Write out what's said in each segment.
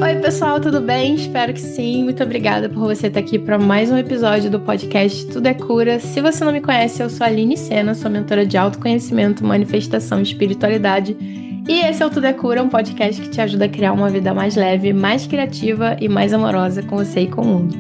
Oi, pessoal, tudo bem? Espero que sim. Muito obrigada por você estar aqui para mais um episódio do podcast Tudo é Cura. Se você não me conhece, eu sou a Aline Sena, sou mentora de autoconhecimento, manifestação e espiritualidade. E esse é o Tudo é Cura, um podcast que te ajuda a criar uma vida mais leve, mais criativa e mais amorosa com você e com o mundo.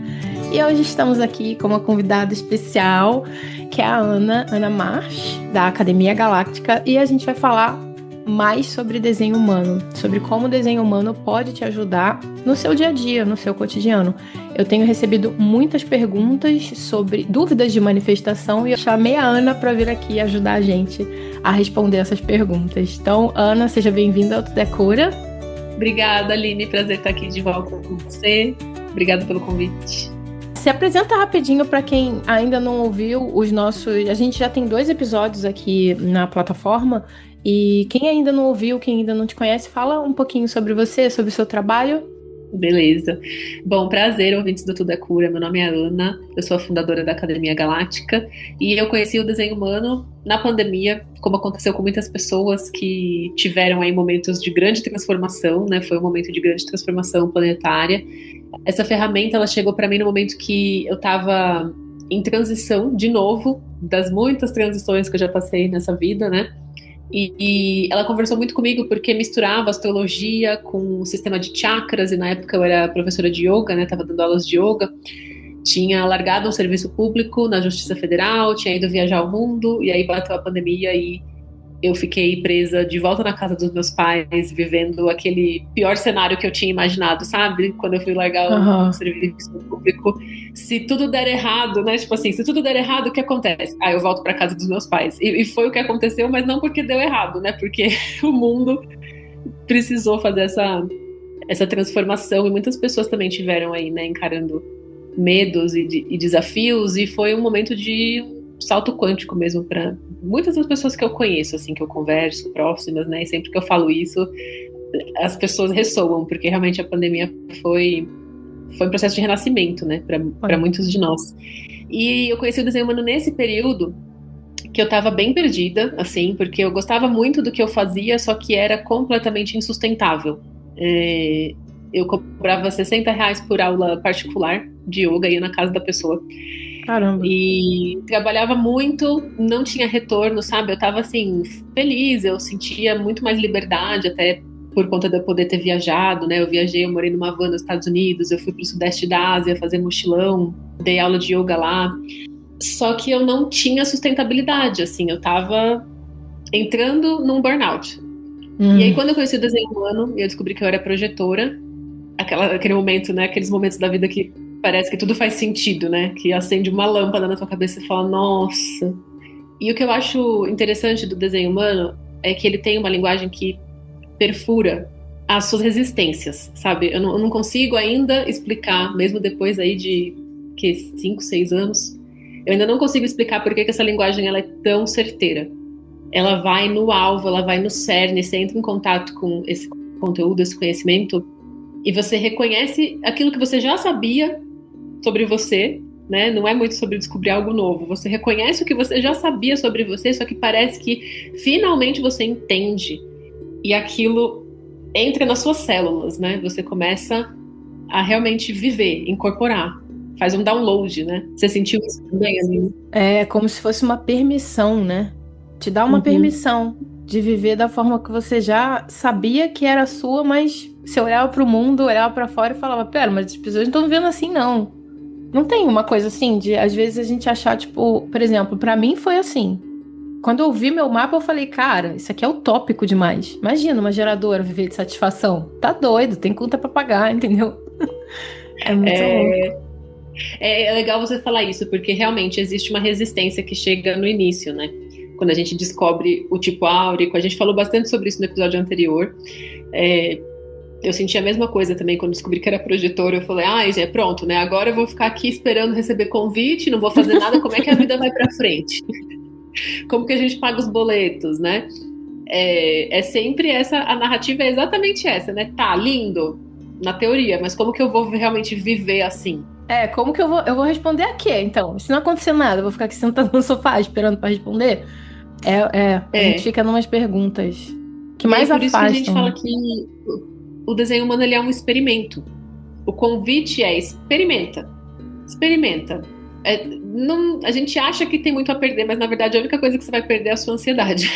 E hoje estamos aqui com uma convidada especial, que é a Ana March, da Academia Galáctica, e a gente vai falar mais sobre desenho humano, sobre como o desenho humano pode te ajudar no seu dia a dia, no seu cotidiano. Eu tenho recebido muitas perguntas sobre dúvidas de manifestação e eu chamei a Ana para vir aqui ajudar a gente a responder essas perguntas. Então, Ana, seja bem-vinda ao Tudo é Cura. Obrigada, Aline. Prazer estar aqui de volta com você. Obrigada pelo convite. Se apresenta rapidinho para quem ainda não ouviu os nossos... A gente já tem 2 episódios aqui na plataforma. E quem ainda não ouviu, quem ainda não te conhece, fala um pouquinho sobre você, sobre o seu trabalho. Beleza. Bom, prazer, ouvintes do Tudo é Cura. Meu nome é Ana, eu sou a fundadora da Academia Galáctica e eu conheci o desenho humano na pandemia, como aconteceu com muitas pessoas que tiveram aí momentos de grande transformação, né? Foi um momento de grande transformação planetária. Essa ferramenta, ela chegou para mim no momento que eu estava em transição, de novo, das muitas transições que eu já passei nessa vida, né? E ela conversou muito comigo porque misturava astrologia com o sistema de chakras, e na época eu era professora de yoga, né, tava dando aulas de yoga, tinha largado um serviço público na Justiça Federal, tinha ido viajar ao mundo, e aí bateu a pandemia e eu fiquei presa de volta na casa dos meus pais, vivendo aquele pior cenário que eu tinha imaginado, sabe? Quando eu fui largar o serviço público. Se tudo der errado, né? Tipo assim, se tudo der errado, o que acontece? Eu volto para casa dos meus pais. E foi o que aconteceu, mas não porque deu errado, né? Porque o mundo precisou fazer essa transformação e muitas pessoas também tiveram aí, né? Encarando medos e desafios, e foi um momento de salto quântico mesmo para muitas das pessoas que eu conheço, assim, que eu converso, próximas, né, e sempre que eu falo isso, as pessoas ressoam, porque realmente a pandemia foi um processo de renascimento, né, para muitos de nós. E eu conheci o desenho humano nesse período que eu tava bem perdida, assim, porque eu gostava muito do que eu fazia, só que era completamente insustentável. Eu cobrava R$60 por aula particular de yoga, ia na casa da pessoa. Caramba. E trabalhava muito, não tinha retorno, sabe? Eu tava assim, feliz, eu sentia muito mais liberdade, até por conta de eu poder ter viajado, né? Eu morei numa van nos Estados Unidos, eu fui pro sudeste da Ásia fazer mochilão, dei aula de yoga lá. Só que eu não tinha sustentabilidade, assim, eu tava entrando num burnout. E aí, quando eu conheci o desenho humano, eu descobri que eu era projetora, aquele momento, né? Aqueles momentos da vida que parece que tudo faz sentido, né? Que acende uma lâmpada na tua cabeça e fala, nossa. E o que eu acho interessante do desenho humano é que ele tem uma linguagem que perfura as suas resistências, sabe? Eu não consigo ainda explicar, mesmo depois aí de 5, 6 anos, eu ainda não consigo explicar por que essa linguagem ela é tão certeira. Ela vai no alvo, ela vai no cerne, você entra em contato com esse conteúdo, esse conhecimento, e você reconhece aquilo que você já sabia sobre você, né? Não é muito sobre descobrir algo novo. Você reconhece o que você já sabia sobre você, só que parece que finalmente você entende e aquilo entra nas suas células, né? Você começa a realmente viver, incorporar. Faz um download, né? Você sentiu isso também, Aline? É como se fosse uma permissão, né? Te dá uma permissão de viver da forma que você já sabia que era sua, mas você olhava pro mundo, olhava pra fora e falava, pera, mas as pessoas não estão vivendo assim, não. Não tem uma coisa assim de, às vezes, a gente achar, tipo, por exemplo, pra mim foi assim. Quando eu vi meu mapa, eu falei, cara, isso aqui é utópico demais. Imagina uma geradora viver de satisfação. Tá doido, tem conta pra pagar, entendeu? É muito louco. É legal você falar isso, porque realmente existe uma resistência que chega no início, né? Quando a gente descobre o tipo áurico, a gente falou bastante sobre isso no episódio anterior. Eu senti a mesma coisa também quando descobri que era projetora. Eu falei, já é pronto, né? Agora eu vou ficar aqui esperando receber convite, não vou fazer nada. Como é que a vida vai pra frente? Como que a gente paga os boletos, né? É sempre essa, a narrativa é exatamente essa, né? Tá, lindo, na teoria, mas como que eu vou realmente viver assim? Como que eu vou responder a quê, então? Se não acontecer nada, eu vou ficar aqui sentada no sofá esperando pra responder? A gente fica numas perguntas que mais afastam. Por isso que a gente fala que o desenho humano ele é um experimento. O convite é experimenta. Experimenta. A gente acha que tem muito a perder, mas na verdade a única coisa que você vai perder é a sua ansiedade.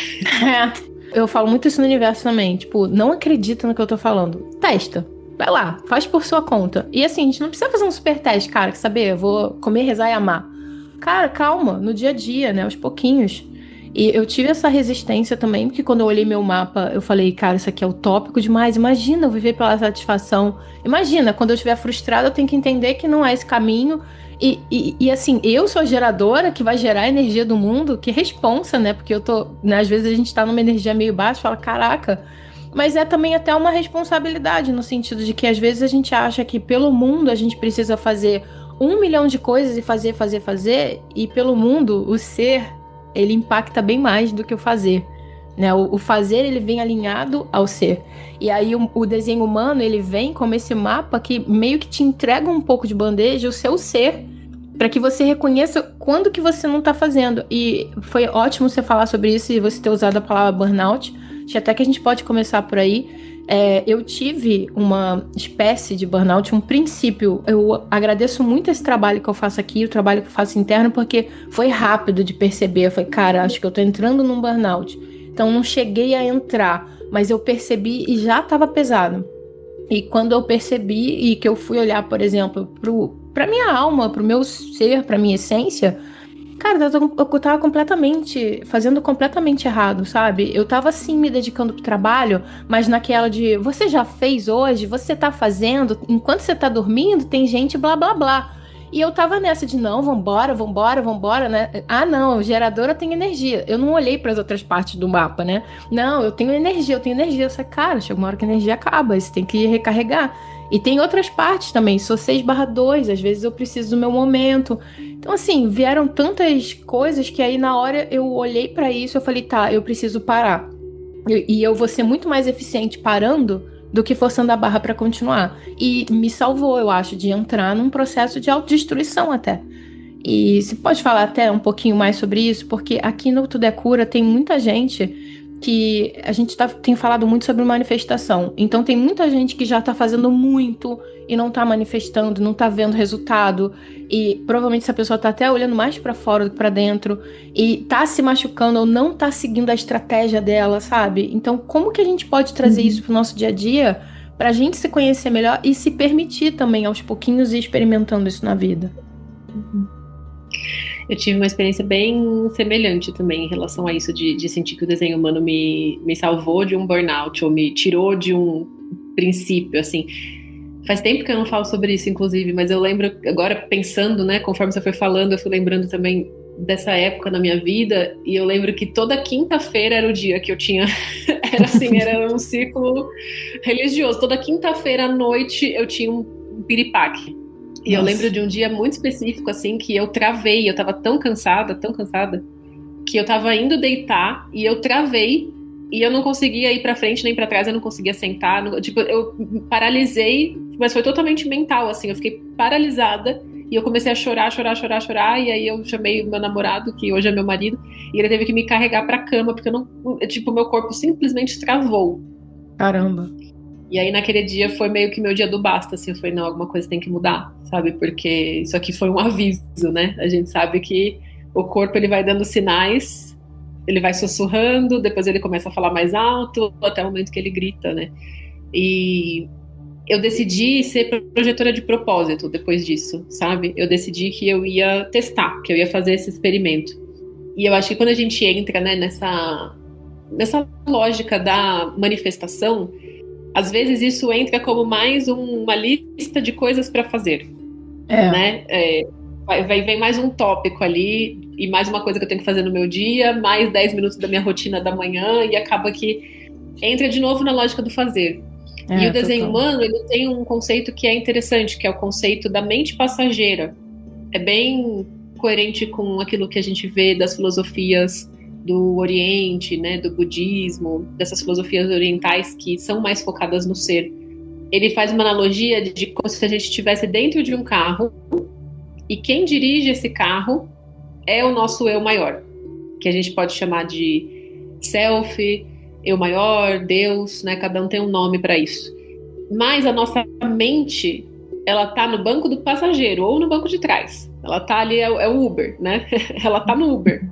Eu falo muito isso no universo também. Tipo, não acredita no que eu tô falando. Testa. Vai lá, faz por sua conta. E assim, a gente não precisa fazer um super teste, cara, que saber, eu vou comer, rezar e amar. Cara, calma, no dia a dia, né, aos pouquinhos. E eu tive essa resistência também, porque quando eu olhei meu mapa, eu falei, cara, isso aqui é utópico demais. Imagina eu viver pela satisfação. Imagina, quando eu estiver frustrada, eu tenho que entender que não é esse caminho. E assim, eu sou a geradora que vai gerar a energia do mundo, que responsa, né? Porque eu tô, né, às vezes a gente tá numa energia meio baixa, fala, caraca. Mas é também até uma responsabilidade, no sentido de que às vezes a gente acha que pelo mundo a gente precisa fazer 1 milhão de coisas e fazer, e pelo mundo o ser, ele impacta bem mais do que o fazer. Né? O fazer, ele vem alinhado ao ser. E aí o desenho humano, ele vem como esse mapa que meio que te entrega um pouco de bandeja o seu ser, para que você reconheça quando que você não está fazendo. E foi ótimo você falar sobre isso e você ter usado a palavra burnout. Acho até que a gente pode começar por aí. Eu tive uma espécie de burnout, um princípio. Eu agradeço muito esse trabalho que eu faço aqui, o trabalho que eu faço interno, porque foi rápido de perceber. Eu falei, cara, acho que eu tô entrando num burnout. Então não cheguei a entrar, mas eu percebi e já estava pesado. E quando eu percebi e que eu fui olhar, por exemplo, pra minha alma, pro meu ser, pra minha essência, cara, eu tava fazendo completamente errado, sabe? Eu tava sim me dedicando pro trabalho, mas naquela de, você já fez hoje? Você tá fazendo? Enquanto você tá dormindo, tem gente blá blá blá. E eu tava nessa de, não, vambora, né? Ah, não, geradora tem energia. Eu não olhei para as outras partes do mapa, né? Não, eu tenho energia. Eu falei, cara, chega uma hora que a energia acaba, você tem que recarregar. E tem outras partes também, sou 6/2, às vezes eu preciso do meu momento. Então, assim, vieram tantas coisas que aí na hora eu olhei pra isso e falei, tá, eu preciso parar. E eu vou ser muito mais eficiente parando do que forçando a barra pra continuar. E me salvou, eu acho, de entrar num processo de autodestruição até. E você pode falar até um pouquinho mais sobre isso? Porque aqui no Tudo é Cura tem muita gente que a gente tem falado muito sobre manifestação. Então tem muita gente que já tá fazendo muito e não tá manifestando, não tá vendo resultado. E provavelmente essa pessoa tá até olhando mais pra fora do que pra dentro. E tá se machucando ou não tá seguindo a estratégia dela, sabe? Então como que a gente pode trazer isso pro nosso dia a dia pra gente se conhecer melhor e se permitir também aos pouquinhos ir experimentando isso na vida? Eu tive uma experiência bem semelhante também em relação a isso, de sentir que o desenho humano me salvou de um burnout, ou me tirou de um princípio, assim. Faz tempo que eu não falo sobre isso, inclusive, mas eu lembro, agora pensando, né, conforme você foi falando, eu fui lembrando também dessa época na minha vida, e eu lembro que toda quinta-feira era o dia que eu tinha, era assim, era um ciclo religioso, toda quinta-feira à noite eu tinha um piripaque. E eu lembro de um dia muito específico, assim, que eu travei, eu tava tão cansada, que eu tava indo deitar e eu travei e eu não conseguia ir pra frente nem pra trás, eu não conseguia sentar, tipo, eu paralisei, mas foi totalmente mental, assim, eu fiquei paralisada e eu comecei a chorar, e aí eu chamei o meu namorado, que hoje é meu marido, e ele teve que me carregar pra cama, porque eu não, tipo, meu corpo simplesmente travou. Caramba. E aí naquele dia foi meio que meu dia do basta, assim, eu falei, não, alguma coisa tem que mudar, sabe? Porque isso aqui foi um aviso, né? A gente sabe que o corpo, ele vai dando sinais, ele vai sussurrando, depois ele começa a falar mais alto, até o momento que ele grita, né? E eu decidi ser projetora de propósito depois disso, sabe? Eu decidi que eu ia testar, que eu ia fazer esse experimento. E eu acho que quando a gente entra, né, nessa lógica da manifestação, às vezes isso entra como mais uma lista de coisas para fazer, né? Vem mais um tópico ali e mais uma coisa que eu tenho que fazer no meu dia, mais 10 minutos da minha rotina da manhã e acaba que entra de novo na lógica do fazer. E o desenho humano, ele tem um conceito que é interessante, que é o conceito da mente passageira. É bem coerente com aquilo que a gente vê das filosofias do Oriente, né, do budismo, dessas filosofias orientais que são mais focadas no ser. Ele faz uma analogia de como se a gente estivesse dentro de um carro e quem dirige esse carro é o nosso eu maior, que a gente pode chamar de self, eu maior, Deus, né, cada um tem um nome para isso. mas a nossa mente, ela tá no banco do passageiro ou no banco de trás. Ela tá ali, é o Uber, né? Ela tá no Uber.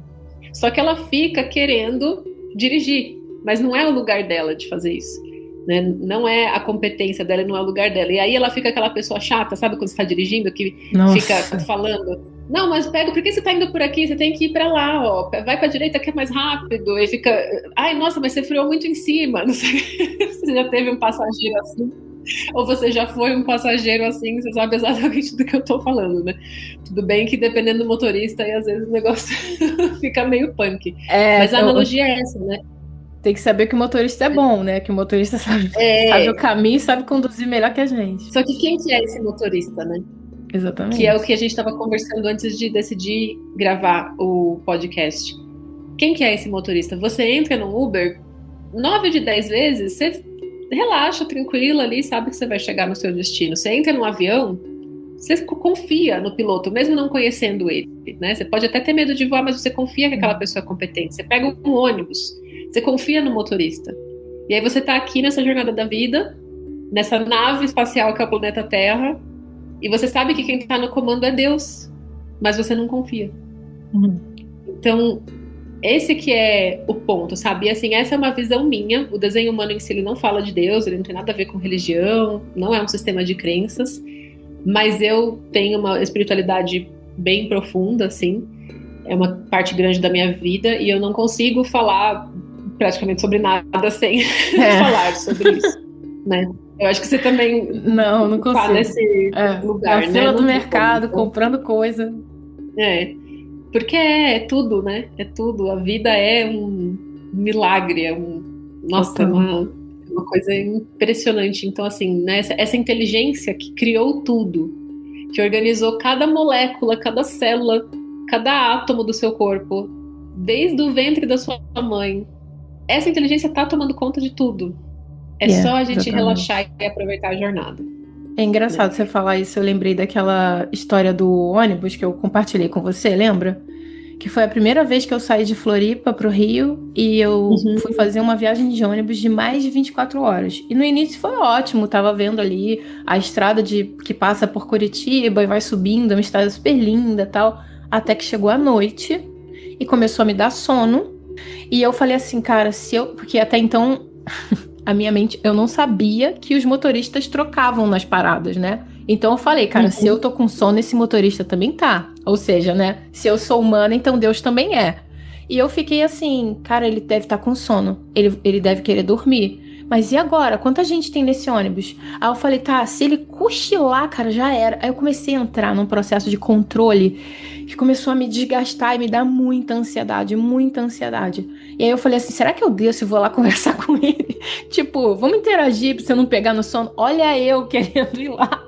Só que ela fica querendo dirigir, mas não é o lugar dela de fazer isso. Né? Não é a competência dela, não é o lugar dela. E aí ela fica aquela pessoa chata, sabe quando você está dirigindo, que fica falando, não, mas pega, por que você está indo por aqui? Você tem que ir para lá, ó. Vai para a direita que é mais rápido. E fica, ai, nossa, mas você freou muito em cima. Não sei. Você já teve um passageiro assim? Ou você já foi um passageiro assim, você sabe exatamente do que eu tô falando, né? Tudo bem que dependendo do motorista, aí às vezes o negócio fica meio punk. Mas a analogia é essa, né? Tem que saber que o motorista é bom, né? Que o motorista sabe o caminho e sabe conduzir melhor que a gente. Só que quem que é esse motorista, né? Exatamente. Que é o que a gente estava conversando antes de decidir gravar o podcast. Quem que é esse motorista? Você entra no Uber, 9 de 10 vezes, você relaxa, tranquila ali, sabe que você vai chegar no seu destino. Você entra num avião, você confia no piloto, mesmo não conhecendo ele, né? Você pode até ter medo de voar, mas você confia que aquela pessoa é competente. Você pega um ônibus, você confia no motorista. E aí você tá aqui nessa jornada da vida, nessa nave espacial que é o planeta Terra, e você sabe que quem tá no comando é Deus, mas você não confia. Então, esse que é o ponto, sabe? E assim, essa é uma visão minha. O desenho humano em si, ele não fala de Deus, ele não tem nada a ver com religião, não é um sistema de crenças, mas eu tenho uma espiritualidade bem profunda, assim, é uma parte grande da minha vida, e eu não consigo falar praticamente sobre nada sem falar sobre isso, né? Eu acho que você também não consigo. Tá nesse lugar, na fila do mercado, comprando coisa. Porque é tudo, né? É tudo. A vida é um milagre, nossa, uma coisa impressionante. Então, assim, né, essa inteligência que criou tudo, que organizou cada molécula, cada célula, cada átomo do seu corpo, desde o ventre da sua mãe, essa inteligência tá tomando conta de tudo. É só a gente relaxar e aproveitar a jornada. É engraçado você falar isso. Eu lembrei daquela história do ônibus que eu compartilhei com você, lembra? Que foi a primeira vez que eu saí de Floripa pro Rio e eu fui fazer uma viagem de ônibus de mais de 24 horas. E no início foi ótimo, tava vendo ali a estrada que passa por Curitiba e vai subindo, é uma estrada super linda e tal. Até que chegou a noite e começou a me dar sono. E eu falei assim, cara, porque até então a minha mente, eu não sabia que os motoristas trocavam nas paradas, né? Então eu falei, cara, se eu tô com sono, esse motorista também tá. Ou seja, né? Se eu sou humana, então Deus também é. E eu fiquei assim, cara, ele deve estar com sono. Ele deve querer dormir. Mas e agora? Quanta gente tem nesse ônibus? Aí eu falei, tá, se ele cochilar, cara, já era. Aí eu comecei a entrar num processo de controle que começou a me desgastar e me dar muita ansiedade, muita ansiedade. E aí eu falei assim, será que eu desço e vou lá conversar com ele? Tipo, vamos interagir pra você não pegar no sono? Olha eu querendo ir lá.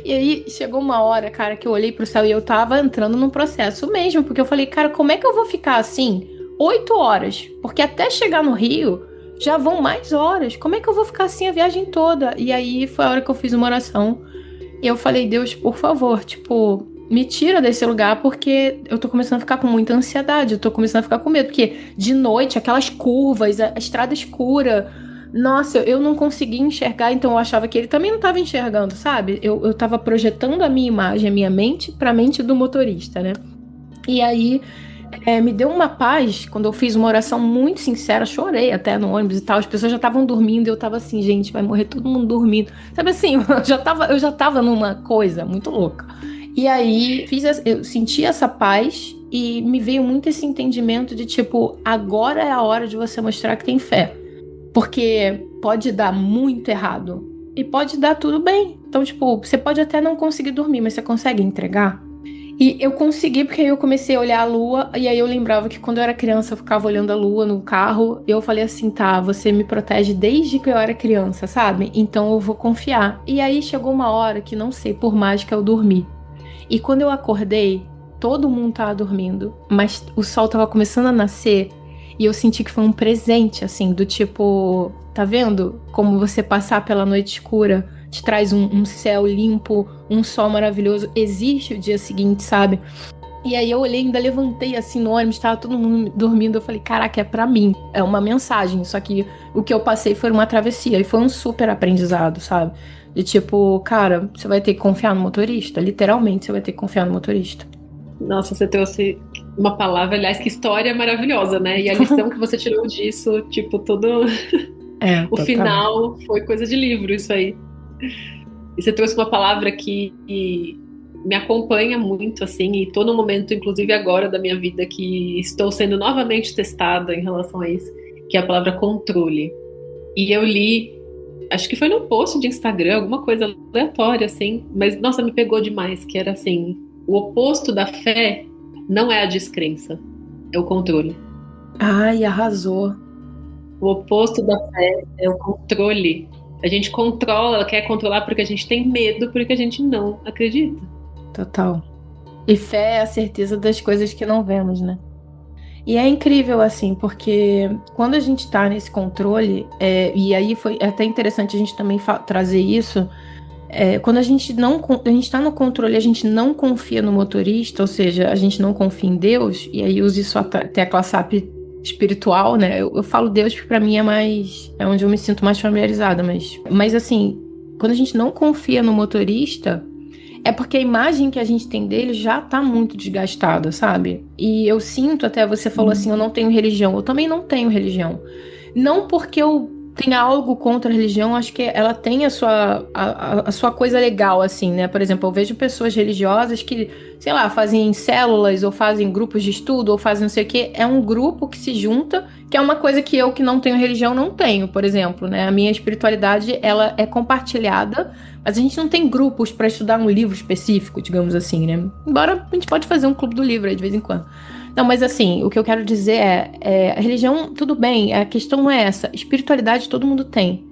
E aí chegou uma hora, cara, que eu olhei pro céu e eu tava entrando num processo mesmo, porque eu falei, cara, como é que eu vou ficar assim 8 horas? Porque até chegar no Rio já vão mais horas. Como é que eu vou ficar assim a viagem toda? E aí foi a hora que eu fiz uma oração. E eu falei, Deus, por favor, tipo, me tira desse lugar, porque eu tô começando a ficar com muita ansiedade, eu tô começando a ficar com medo, porque de noite, aquelas curvas, a estrada escura, nossa, eu não conseguia enxergar, então eu achava que ele também não tava enxergando, sabe? Eu tava projetando a minha imagem, a minha mente pra mente do motorista, né? E aí, me deu uma paz, quando eu fiz uma oração muito sincera, chorei até no ônibus e tal, as pessoas já estavam dormindo, e eu tava assim, gente, vai morrer todo mundo dormindo. Sabe assim, eu já tava numa coisa muito louca. E aí, eu senti essa paz e me veio muito esse entendimento de tipo, agora é a hora de você mostrar que tem fé. Porque pode dar muito errado e pode dar tudo bem. Então, tipo, você pode até não conseguir dormir, mas você consegue entregar? E eu consegui porque aí eu comecei a olhar a lua e aí eu lembrava que quando eu era criança eu ficava olhando a lua no carro e eu falei assim, tá, você me protege desde que eu era criança, sabe? Então eu vou confiar. E aí chegou uma hora que não sei, por mágica eu dormi. E quando eu acordei, todo mundo tava dormindo, mas o sol tava começando a nascer e eu senti que foi um presente, assim, do tipo, tá vendo? Como você passar pela noite escura te traz um céu limpo, um sol maravilhoso. Existe o dia seguinte, sabe? E aí eu olhei, ainda levantei assim no ônibus, tava todo mundo dormindo. Eu falei, caraca, é pra mim. É uma mensagem. Só que o que eu passei foi uma travessia. E foi um super aprendizado, sabe? De tipo, cara, você vai ter que confiar no motorista. Literalmente, você vai ter que confiar no motorista. Nossa, você trouxe uma palavra, aliás, que história maravilhosa, né? E a lição que você tirou disso, tipo, todo É, o total. final foi coisa de livro, isso aí. E você trouxe uma palavra que me acompanha muito, assim, e tô num momento, inclusive agora da minha vida, que estou sendo novamente testada em relação a isso, que é a palavra controle. E eu li, acho que foi num post de Instagram, alguma coisa aleatória, assim, mas nossa, me pegou demais, que era assim, o oposto da fé não é a descrença, é o controle. Ai, arrasou. O oposto da fé é o controle. A gente controla, quer controlar porque a gente tem medo, porque a gente não acredita. Total. E fé é a certeza das coisas que não vemos, né? E é incrível, assim, porque quando a gente tá nesse controle, e aí foi até interessante a gente também trazer isso, quando a gente não, a gente tá no controle, a gente não confia no motorista, ou seja, a gente não confia em Deus, e aí usa isso até a classe SAP espiritual, né? Eu falo Deus porque pra mim é onde eu me sinto mais familiarizada, mas assim, quando a gente não confia no motorista, é porque a imagem que a gente tem dele já tá muito desgastada, sabe? E eu sinto, até você falou assim, eu não tenho religião. Eu também não tenho religião. Não porque eu tenha algo contra a religião, acho que ela tem a sua coisa legal, assim, né? Por exemplo, eu vejo pessoas religiosas que, sei lá, fazem células, ou fazem grupos de estudo, ou fazem não sei o quê. É um grupo que se junta, que é uma coisa que eu, que não tenho religião, não tenho, por exemplo, né? A minha espiritualidade, ela é compartilhada, mas a gente não tem grupos para estudar um livro específico, digamos assim, né? Embora a gente pode fazer um clube do livro aí de vez em quando. Não, mas assim, o que eu quero dizer a religião, tudo bem, a questão não é essa. Espiritualidade todo mundo tem.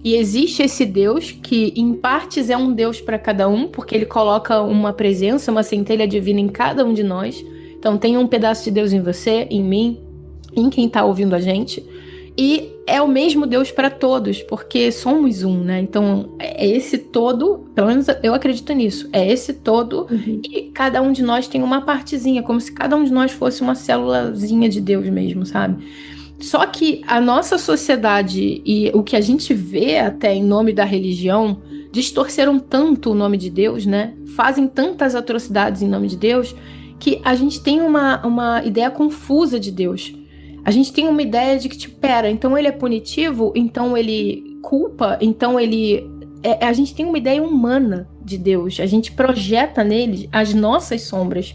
E existe esse Deus que, em partes, é um Deus para cada um, porque ele coloca uma presença, uma centelha divina em cada um de nós. Então, tem um pedaço de Deus em você, em mim, em quem está ouvindo a gente. E é o mesmo Deus para todos, porque somos um, né? Então, é esse todo, pelo menos eu acredito nisso, é esse todo, e cada um de nós tem uma partezinha, como se cada um de nós fosse uma célulazinha de Deus mesmo, sabe? Só que a nossa sociedade e o que a gente vê até em nome da religião distorceram tanto o nome de Deus, né? Fazem tantas atrocidades em nome de Deus, que a gente tem uma ideia confusa de Deus. A gente tem uma ideia de que, tipo, pera, então ele é punitivo, então ele culpa, então ele. A gente tem uma ideia humana de Deus. A gente projeta nele as nossas sombras.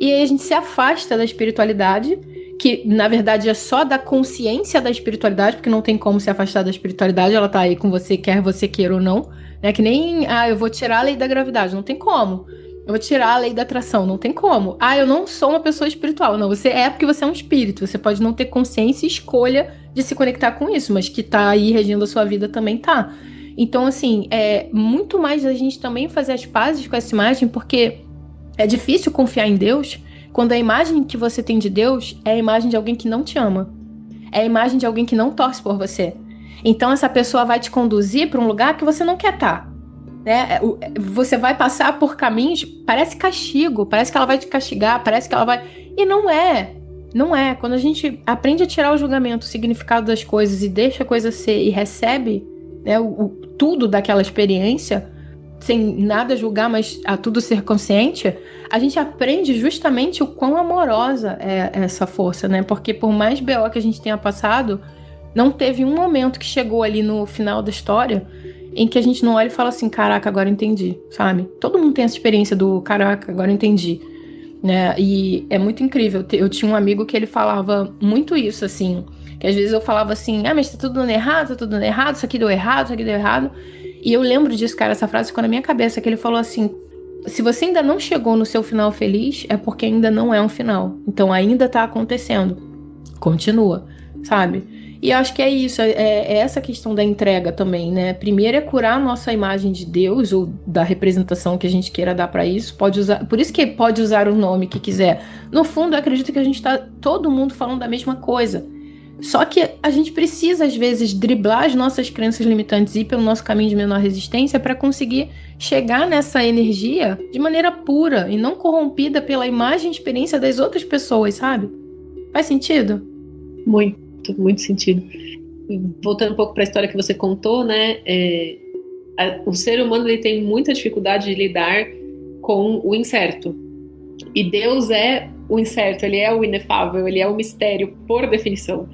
E aí a gente se afasta da espiritualidade, que na verdade é só da consciência da espiritualidade, porque não tem como se afastar da espiritualidade, ela tá aí com você, quer você queira ou não. É que nem, eu vou tirar a lei da gravidade, não tem como. Eu vou tirar a lei da atração, não tem como. Eu não sou uma pessoa espiritual. Não, você é porque você é um espírito. Você pode não ter consciência e escolha de se conectar com isso, mas que tá aí regendo a sua vida também tá. Então, assim, é muito mais a gente também fazer as pazes com essa imagem, porque é difícil confiar em Deus quando a imagem que você tem de Deus é a imagem de alguém que não te ama. É a imagem de alguém que não torce por você. Então, essa pessoa vai te conduzir para um lugar que você não quer estar. Né? Você vai passar por caminhos, parece castigo, parece que ela vai te castigar, parece que ela vai. E não é. Não é. Quando a gente aprende a tirar o julgamento, o significado das coisas e deixa a coisa ser e recebe, né, tudo daquela experiência, sem nada julgar, mas a tudo ser consciente, a gente aprende justamente o quão amorosa é essa força, né? Porque por mais BO que a gente tenha passado, não teve um momento que chegou ali no final da história em que a gente não olha e fala assim, caraca, agora eu entendi, sabe? Todo mundo tem essa experiência do caraca, agora eu entendi, né? E é muito incrível. Eu tinha um amigo que ele falava muito isso, assim, que às vezes eu falava assim, mas tá tudo dando errado, isso aqui deu errado, isso aqui deu errado. E eu lembro disso, cara, essa frase ficou na minha cabeça, que ele falou assim, se você ainda não chegou no seu final feliz, é porque ainda não é um final. Então ainda tá acontecendo. Continua, sabe? E eu acho que é isso, é essa questão da entrega também, né? Primeiro é curar a nossa imagem de Deus, ou da representação que a gente queira dar pra isso. Pode usar, por isso que pode usar o nome que quiser. No fundo, eu acredito que a gente tá todo mundo falando da mesma coisa. Só que a gente precisa, às vezes, driblar as nossas crenças limitantes e ir pelo nosso caminho de menor resistência para conseguir chegar nessa energia de maneira pura e não corrompida pela imagem e experiência das outras pessoas, sabe? Faz sentido? Muito, muito sentido. Voltando um pouco para a história que você contou, né? O ser humano ele tem muita dificuldade de lidar com o incerto. E Deus é o incerto, ele é o inefável, ele é o mistério por definição.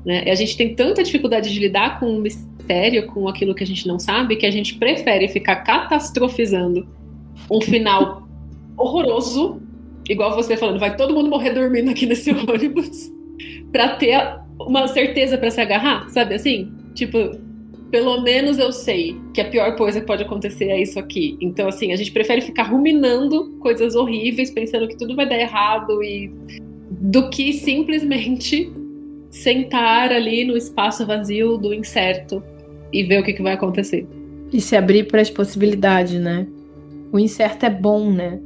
Né? E a gente tem tanta dificuldade de lidar com o mistério, com aquilo que a gente não sabe, que a gente prefere ficar catastrofizando um final horroroso, igual você falando, vai todo mundo morrer dormindo aqui nesse ônibus, pra ter uma certeza pra se agarrar, sabe assim? Tipo, pelo menos eu sei que a pior coisa que pode acontecer é isso aqui. Então, assim, a gente prefere ficar ruminando coisas horríveis, pensando que tudo vai dar errado, do que simplesmente sentar ali no espaço vazio do incerto e ver o que vai acontecer. E se abrir para as possibilidades, né? O incerto é bom, né?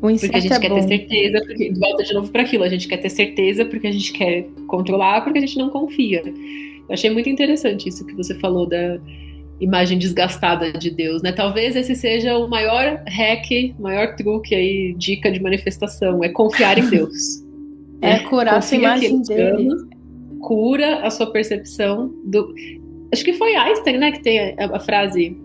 O incerto porque a gente quer bom. ter certeza, porque volta de novo para aquilo, a gente quer ter certeza porque a gente quer controlar, porque a gente não confia. Eu achei muito interessante isso que você falou da imagem desgastada de Deus, né? Talvez esse seja o maior hack, maior truque aí, dica de manifestação, é confiar em Deus. É curar a sua imagem dele. Cura a sua percepção do... Acho que foi Einstein, né, que tem a frase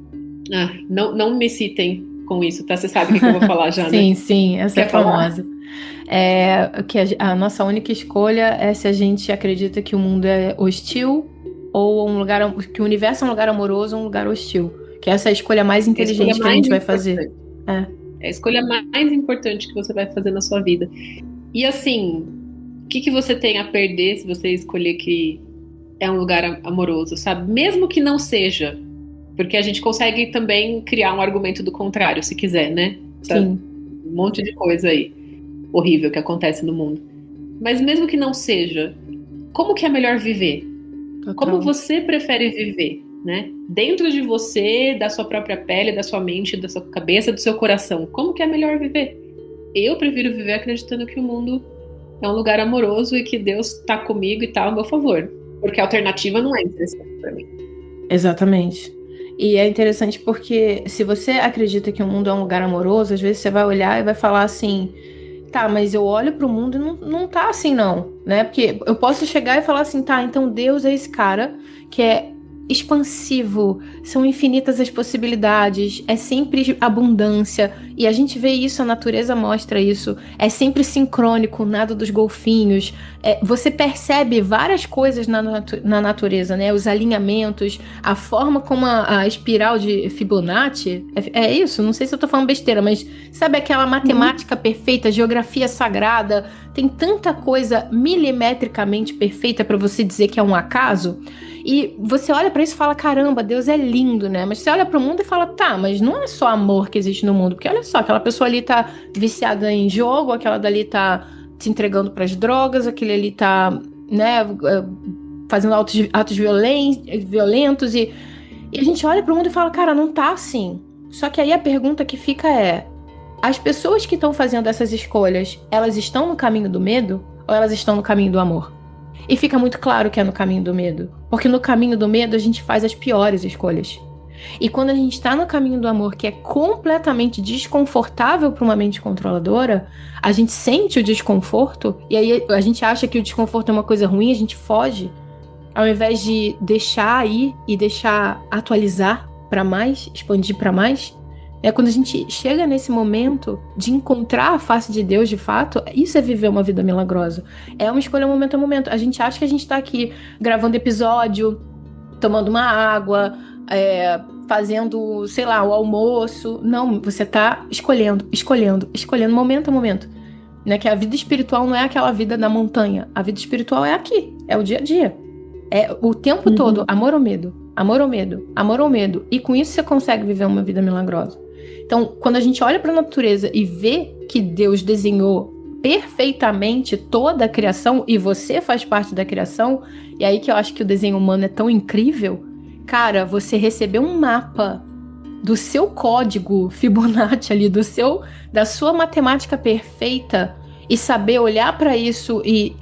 não me citem com isso, tá? Você sabe o que eu vou falar já, sim, né? Sim, essa é famosa. Que a nossa única escolha é se a gente acredita que o mundo é hostil ou que o universo é um lugar amoroso ou um lugar hostil. Que essa é a escolha mais inteligente que a gente vai fazer. É a escolha mais importante que você vai fazer na sua vida. E assim, o que você tem a perder se você escolher que é um lugar amoroso, sabe? Mesmo que não seja, porque a gente consegue também criar um argumento do contrário, se quiser, né? Sim. Um monte de coisa aí horrível que acontece no mundo. Mas mesmo que não seja, como que é melhor viver? Total. Como você prefere viver, né? Dentro de você, da sua própria pele, da sua mente, da sua cabeça, do seu coração. Como que é melhor viver? Eu prefiro viver acreditando que o mundo é um lugar amoroso e que Deus está comigo e tá ao meu favor. Porque a alternativa não é interessante para mim. Exatamente. E é interessante porque se você acredita que o mundo é um lugar amoroso, às vezes você vai olhar e vai falar assim, tá, mas eu olho pro mundo e não tá assim não, né? Porque eu posso chegar e falar assim, tá, então Deus é esse cara que é expansivo, são infinitas as possibilidades, é sempre abundância, e a gente vê isso, a natureza mostra isso, é sempre sincrônico, o nado dos golfinhos, você percebe várias coisas na natureza, né? Os alinhamentos, a forma como a espiral de Fibonacci, é isso? Não sei se eu tô falando besteira, mas sabe aquela matemática perfeita, geografia sagrada, tem tanta coisa milimetricamente perfeita para você dizer que é um acaso. E você olha pra isso e fala, caramba, Deus é lindo, né? Mas você olha pro mundo e fala, tá, mas não é só amor que existe no mundo. Porque olha só, aquela pessoa ali tá viciada em jogo, aquela dali tá se entregando pras drogas, aquele ali tá, né, fazendo atos violentos. E a gente olha pro mundo e fala, cara, não tá assim. Só que aí a pergunta que fica é, as pessoas que estão fazendo essas escolhas, elas estão no caminho do medo ou elas estão no caminho do amor? E fica muito claro que é no caminho do medo. Porque no caminho do medo a gente faz as piores escolhas. E quando a gente tá no caminho do amor, que é completamente desconfortável para uma mente controladora, a gente sente o desconforto, e aí a gente acha que o desconforto é uma coisa ruim, a gente foge. Ao invés de deixar aí e deixar atualizar para mais, expandir para mais. Quando a gente chega nesse momento de encontrar a face de Deus de fato, isso é viver uma vida milagrosa. É uma escolha momento a momento. A gente acha que a gente tá aqui gravando episódio, tomando uma água, fazendo, sei lá, o almoço. Não, você tá escolhendo momento a momento. Né? Que a vida espiritual não é aquela vida da montanha. A vida espiritual é aqui, é o dia a dia. É o tempo todo, amor ou medo, amor ou medo, amor ou medo. E com isso você consegue viver uma vida milagrosa. Então, quando a gente olha para a natureza e vê que Deus desenhou perfeitamente toda a criação e você faz parte da criação, e aí que eu acho que o desenho humano é tão incrível, cara, você receber um mapa do seu código Fibonacci ali, da sua matemática perfeita e saber olhar para isso e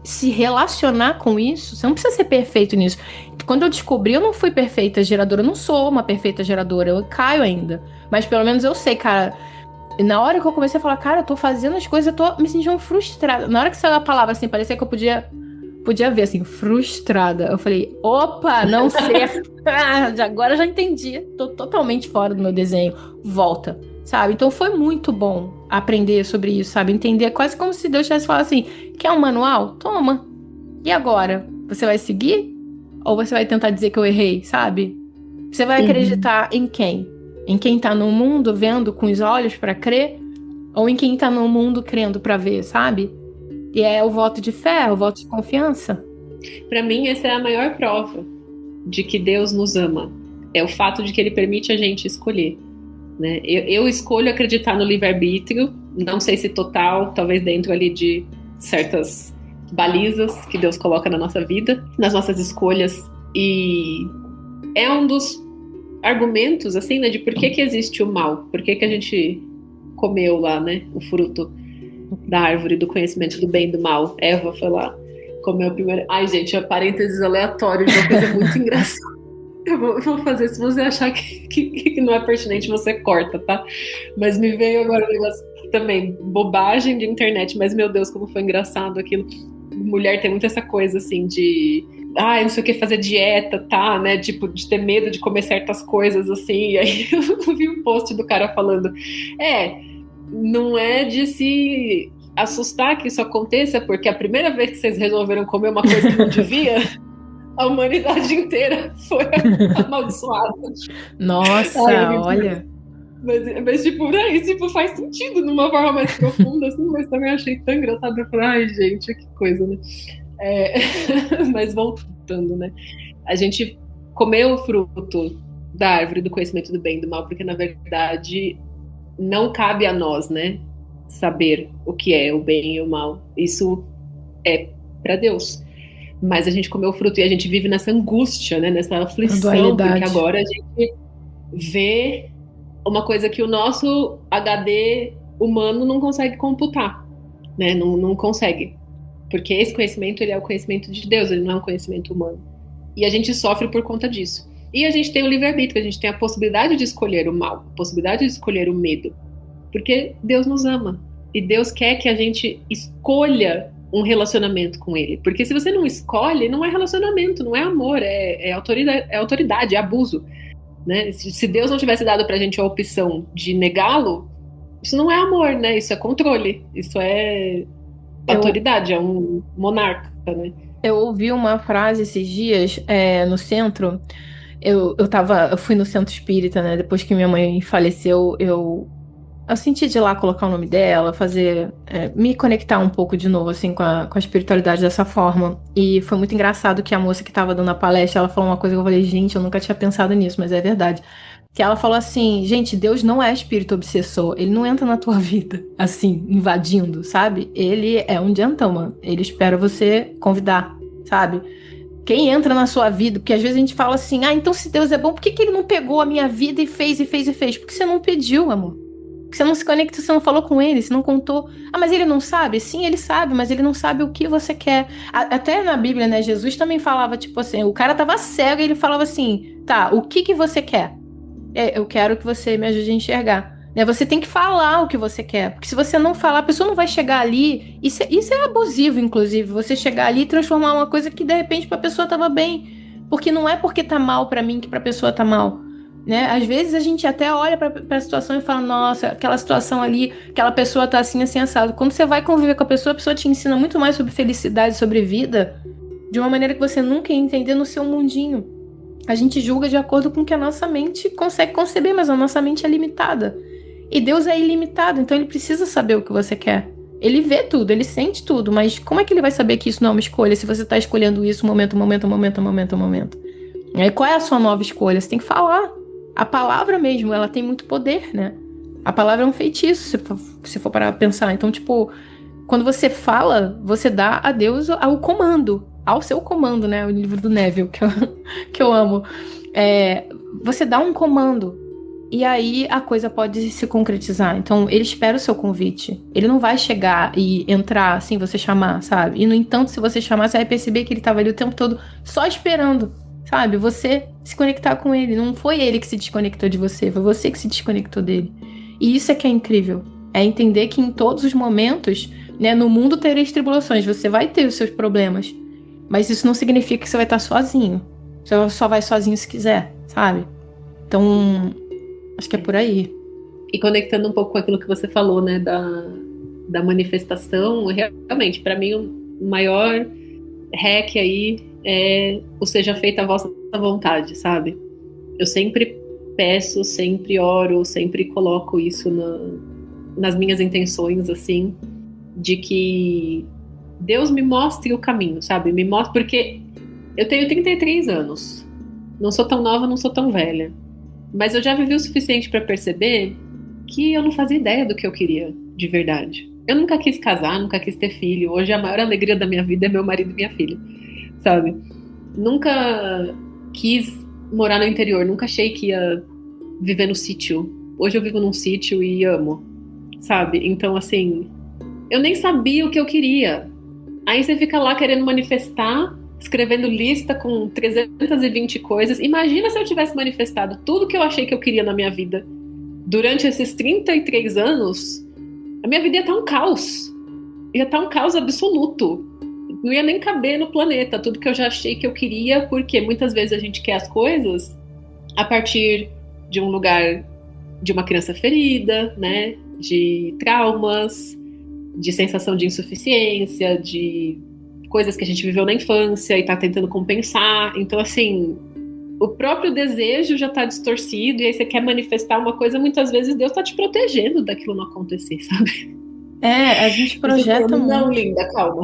se relacionar com isso, você não precisa ser perfeito nisso. Quando eu descobri, eu não fui perfeita geradora, eu não sou uma perfeita geradora, eu caio ainda. Mas pelo menos eu sei, cara. Na hora que eu comecei a falar, cara, eu tô fazendo as coisas, eu tô me sentindo frustrada. Na hora que saiu a palavra, assim, parecia que eu podia ver, assim, frustrada. Eu falei, opa, não sei. Agora eu já entendi. Tô totalmente fora do meu desenho. Volta, sabe? Então foi muito bom aprender sobre isso, sabe? Entender quase como se Deus tivesse falado assim, quer um manual? Toma. E agora? Você vai seguir? Ou você vai tentar dizer que eu errei, sabe? Você vai acreditar em quem? Em quem tá no mundo vendo com os olhos pra crer? Ou em quem tá no mundo crendo pra ver, sabe? E é o voto de fé, o voto de confiança. Para mim, essa é a maior prova de que Deus nos ama. É o fato de que Ele permite a gente escolher. Né? Eu escolho acreditar no livre-arbítrio, não sei se total, talvez dentro ali de certas balizas que Deus coloca na nossa vida, nas nossas escolhas. E é um dos argumentos, assim, né, de por que existe o mal, por que a gente comeu lá, né, o fruto da árvore do conhecimento do bem e do mal. Eva foi lá, comeu o primeiro. Ai, gente, é parênteses aleatório de uma coisa muito engraçada. Eu vou fazer, se você achar que não é pertinente, você corta, tá? Mas me veio agora um negócio também, bobagem de internet, mas meu Deus, como foi engraçado aquilo. Mulher tem muito essa coisa, assim, de não sei o que, fazer dieta, tá, né, tipo, de ter medo de comer certas coisas, assim, e aí eu vi um post do cara falando, não é de se assustar que isso aconteça, porque a primeira vez que vocês resolveram comer uma coisa que não devia, a humanidade inteira foi amaldiçoada. Nossa, olha. Mas tipo, né, isso tipo, faz sentido numa forma mais profunda, assim, mas também achei tão engraçado. Eu falei, ai, gente, que coisa, né? Mas voltando, né? A gente comeu o fruto da árvore do conhecimento do bem e do mal, porque na verdade não cabe a nós, né, saber o que é o bem e o mal. Isso é para Deus. Mas a gente comeu o fruto e a gente vive nessa angústia, né, nessa aflição, porque agora a gente vê uma coisa que o nosso HD humano não consegue computar, né? Não consegue. Porque esse conhecimento, ele é o conhecimento de Deus, ele não é um conhecimento humano. E a gente sofre por conta disso. E a gente tem o livre-arbítrio, a gente tem a possibilidade de escolher o mal, a possibilidade de escolher o medo. Porque Deus nos ama. E Deus quer que a gente escolha um relacionamento com Ele. Porque se você não escolhe, não é relacionamento, não é amor, é autoridade, é abuso. Né? Se Deus não tivesse dado pra gente a opção de negá-lo, isso não é amor, né? Isso é controle, isso é autoridade, é um monarca, né? Eu ouvi uma frase esses dias no centro. Eu fui no centro espírita, né? Depois que minha mãe faleceu, eu senti de ir lá colocar o nome dela, me conectar um pouco de novo, assim, com a espiritualidade dessa forma. E foi muito engraçado que a moça que tava dando a palestra, ela falou uma coisa que eu falei, gente, eu nunca tinha pensado nisso, mas é verdade. Que ela falou assim, gente, Deus não é espírito obsessor, ele não entra na tua vida, assim, invadindo, sabe? Ele é um gentleman, ele espera você convidar, sabe? Quem entra na sua vida, porque às vezes a gente fala assim, então se Deus é bom, por que ele não pegou a minha vida e fez, e fez, e fez? Porque você não pediu, amor. Porque você não se conectou, você não falou com ele, você não contou. Mas ele não sabe? Sim, ele sabe, mas ele não sabe o que você quer. Até na Bíblia, né, Jesus também falava, tipo assim, o cara tava cego e ele falava assim, tá, o que você quer? Eu quero que você me ajude a enxergar. Você tem que falar o que você quer. Porque se você não falar, a pessoa não vai chegar ali. Isso é abusivo, inclusive. Você chegar ali e transformar uma coisa que de repente pra pessoa tava bem. Porque não é porque tá mal pra mim que pra pessoa tá mal. Né? Às vezes a gente até olha pra situação e fala, nossa, aquela situação ali, aquela pessoa tá assim, assim, assado. Quando você vai conviver com a pessoa te ensina muito mais sobre felicidade, sobre vida, de uma maneira que você nunca ia entender no seu mundinho. A gente julga de acordo com o que a nossa mente consegue conceber, mas a nossa mente é limitada. E Deus é ilimitado, então ele precisa saber o que você quer. Ele vê tudo, ele sente tudo, mas como é que ele vai saber que isso não é uma escolha se você está escolhendo isso momento. E aí, qual é a sua nova escolha? Você tem que falar. A palavra mesmo, ela tem muito poder, né? A palavra é um feitiço, se for parar pra pensar. Então, tipo, quando você fala, você dá a Deus o comando, ao seu comando, né? O livro do Neville, que eu amo. Você dá um comando. E aí a coisa pode se concretizar. Então, ele espera o seu convite. Ele não vai chegar e entrar sem você chamar, sabe? E, no entanto, se você chamar, você vai perceber que ele estava ali o tempo todo só esperando, sabe? Você se conectar com ele. Não foi ele que se desconectou de você, foi você que se desconectou dele. E isso é que é incrível. É entender que em todos os momentos, né, no mundo tereis tribulações, você vai ter os seus problemas. Mas isso não significa que você vai estar sozinho. Você só vai sozinho se quiser, sabe? Então, acho que é por aí. E conectando um pouco com aquilo que você falou, né, da manifestação, realmente, para mim, o maior hack aí é o seja feita a vossa vontade, sabe? Eu sempre peço, sempre oro, sempre coloco isso nas minhas intenções, assim, de que Deus me mostre o caminho, sabe? Me mostre, porque eu tenho 33 anos, não sou tão nova, não sou tão velha, mas eu já vivi o suficiente para perceber que eu não fazia ideia do que eu queria, de verdade. Eu nunca quis casar, nunca quis ter filho. Hoje a maior alegria da minha vida é meu marido e minha filha, sabe? Nunca quis morar no interior, nunca achei que ia viver no sítio. Hoje eu vivo num sítio e amo, sabe? Então, assim, eu nem sabia o que eu queria. Aí você fica lá querendo manifestar, escrevendo lista com 320 coisas. Imagina se eu tivesse manifestado tudo que eu achei que eu queria na minha vida durante esses 33 anos. A minha vida ia estar um caos. Ia estar um caos absoluto. Não ia nem caber no planeta tudo que eu já achei que eu queria, porque muitas vezes a gente quer as coisas a partir de um lugar de uma criança ferida, né? De traumas, de sensação de insuficiência, de coisas que a gente viveu na infância e tá tentando compensar. Então, assim, o próprio desejo já tá distorcido e aí você quer manifestar uma coisa, muitas vezes Deus tá te protegendo daquilo não acontecer, sabe? A gente projeta falando, não, muito. linda, calma.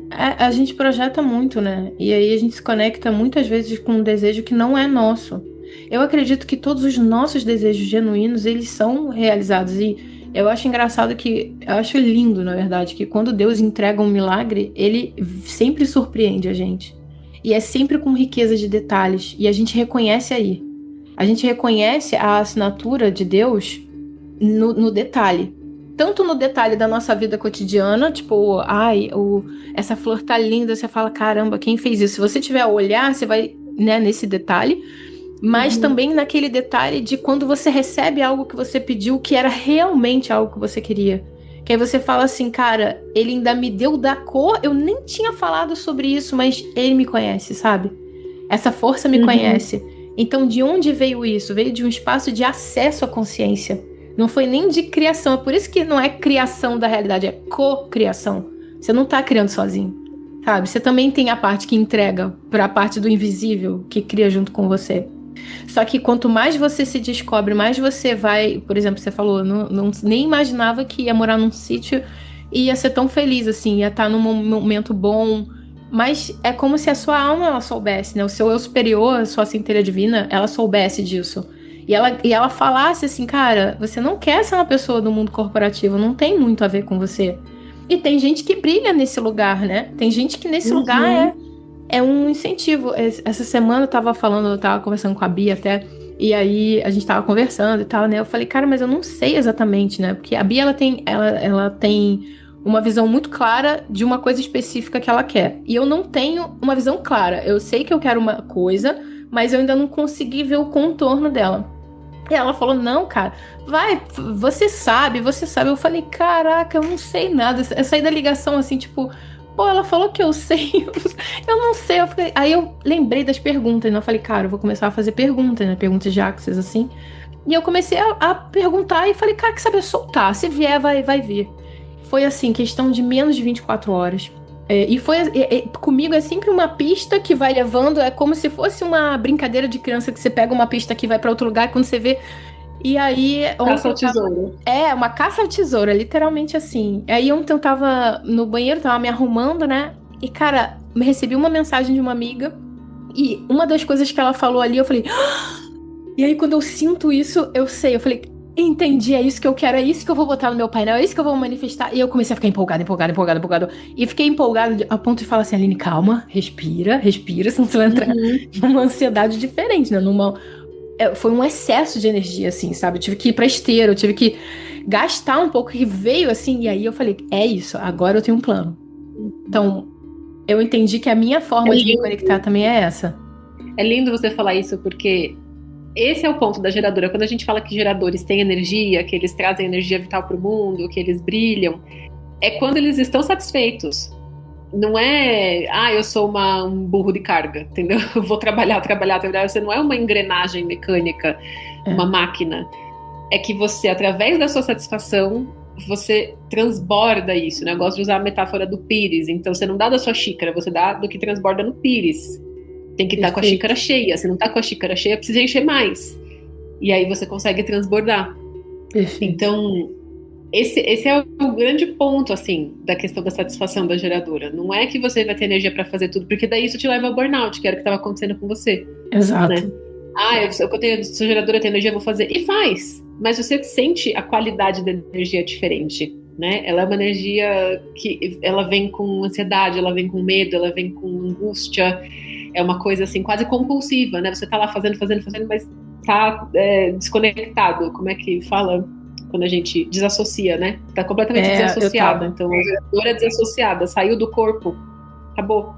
A gente projeta muito, né? E aí a gente se conecta muitas vezes com um desejo que não é nosso. Eu acredito que todos os nossos desejos genuínos, eles são realizados. E eu acho engraçado eu acho lindo, na verdade, que quando Deus entrega um milagre, ele sempre surpreende a gente. E é sempre com riqueza de detalhes. E a gente reconhece aí. A gente reconhece a assinatura de Deus no detalhe. Tanto no detalhe da nossa vida cotidiana, tipo, essa flor tá linda, você fala, caramba, quem fez isso? Se você tiver a olhar, você vai, né, nesse detalhe, mas também naquele detalhe de quando você recebe algo que você pediu, que era realmente algo que você queria. Que aí você fala assim, cara, ele ainda me deu da cor, eu nem tinha falado sobre isso, mas ele me conhece, sabe? Essa força me conhece. Então, de onde veio isso? Veio de um espaço de acesso à consciência. Não foi nem de criação. É por isso que não é criação da realidade, é co-criação. Você não tá criando sozinho, sabe? Você também tem a parte que entrega para a parte do invisível que cria junto com você. Só que quanto mais você se descobre, mais você vai... Por exemplo, você falou, nem imaginava que ia morar num sítio e ia ser tão feliz, assim, ia estar num momento bom. Mas é como se a sua alma, ela soubesse, né? O seu eu superior, a sua centelha divina, ela soubesse disso. E ela falasse assim, cara, você não quer ser uma pessoa do mundo corporativo, não tem muito a ver com você. E tem gente que brilha nesse lugar, né? Tem gente que nesse lugar é um incentivo. Essa semana eu tava conversando com a Bia até, e aí a gente tava conversando e tal, né? Eu falei, cara, mas eu não sei exatamente, né? Porque a Bia, ela tem uma visão muito clara de uma coisa específica que ela quer. E eu não tenho uma visão clara. Eu sei que eu quero uma coisa, mas eu ainda não consegui ver o contorno dela. E ela falou, não, cara, vai, você sabe. Eu falei, caraca, eu não sei nada. Eu saí da ligação assim, tipo, pô, ela falou que eu sei, eu não sei. Aí eu lembrei das perguntas, né? Eu falei, cara, eu vou começar a fazer perguntas, né? Perguntas de Axis, assim. E eu comecei a perguntar e falei, cara, que saber soltar. Se vier, vai vir. Foi assim, questão de menos de 24 horas. Comigo é sempre uma pista que vai levando, é como se fosse uma brincadeira de criança que você pega uma pista que vai pra outro lugar, quando você vê. E aí. Caça ao tesouro. Uma caça ao tesouro, é literalmente assim. Aí ontem eu tava no banheiro, tava me arrumando, né? E, cara, me recebi uma mensagem de uma amiga. E uma das coisas que ela falou ali, eu falei. "Ah!" E aí, quando eu sinto isso, eu sei. Eu falei, entendi, é isso que eu quero, é isso que eu vou botar no meu painel, é isso que eu vou manifestar. E eu comecei a ficar empolgada. E fiquei empolgada a ponto de falar assim, Aline, calma, respira, senão você vai entrar numa ansiedade diferente, né? foi um excesso de energia, assim, sabe? Eu tive que ir pra esteira, eu tive que gastar um pouco, que veio assim, e aí eu falei, é isso, agora eu tenho um plano. Então, eu entendi que a minha forma de me conectar também é essa. É lindo você falar isso, porque esse é o ponto da geradora. Quando a gente fala que geradores têm energia, que eles trazem energia vital para o mundo, que eles brilham, é quando eles estão satisfeitos. Não é, eu sou um burro de carga, entendeu? Eu vou trabalhar. Você não é uma engrenagem mecânica, uma máquina. É que você, através da sua satisfação, você transborda isso, né? Eu gosto de usar a metáfora do pires. Então, você não dá da sua xícara, você dá do que transborda no pires. Tem que estar com a xícara cheia. Se não está com a xícara cheia, precisa encher mais. E aí você consegue transbordar. Perfeito. Então, esse é o grande ponto, assim, da questão da satisfação da geradora. Não é que você vai ter energia para fazer tudo, porque daí isso te leva ao burnout, que era o que estava acontecendo com você. Exato. Né? Se a geradora tem energia, eu vou fazer. E faz. Mas você sente a qualidade da energia diferente. Né? Ela é uma energia que ela vem com ansiedade, ela vem com medo, ela vem com angústia. É uma coisa assim, quase compulsiva, né? Você tá lá fazendo, mas tá desconectado. Como é que fala quando a gente desassocia, né? Tá completamente desassociado. Então, a geradora é desassociada, saiu do corpo, acabou.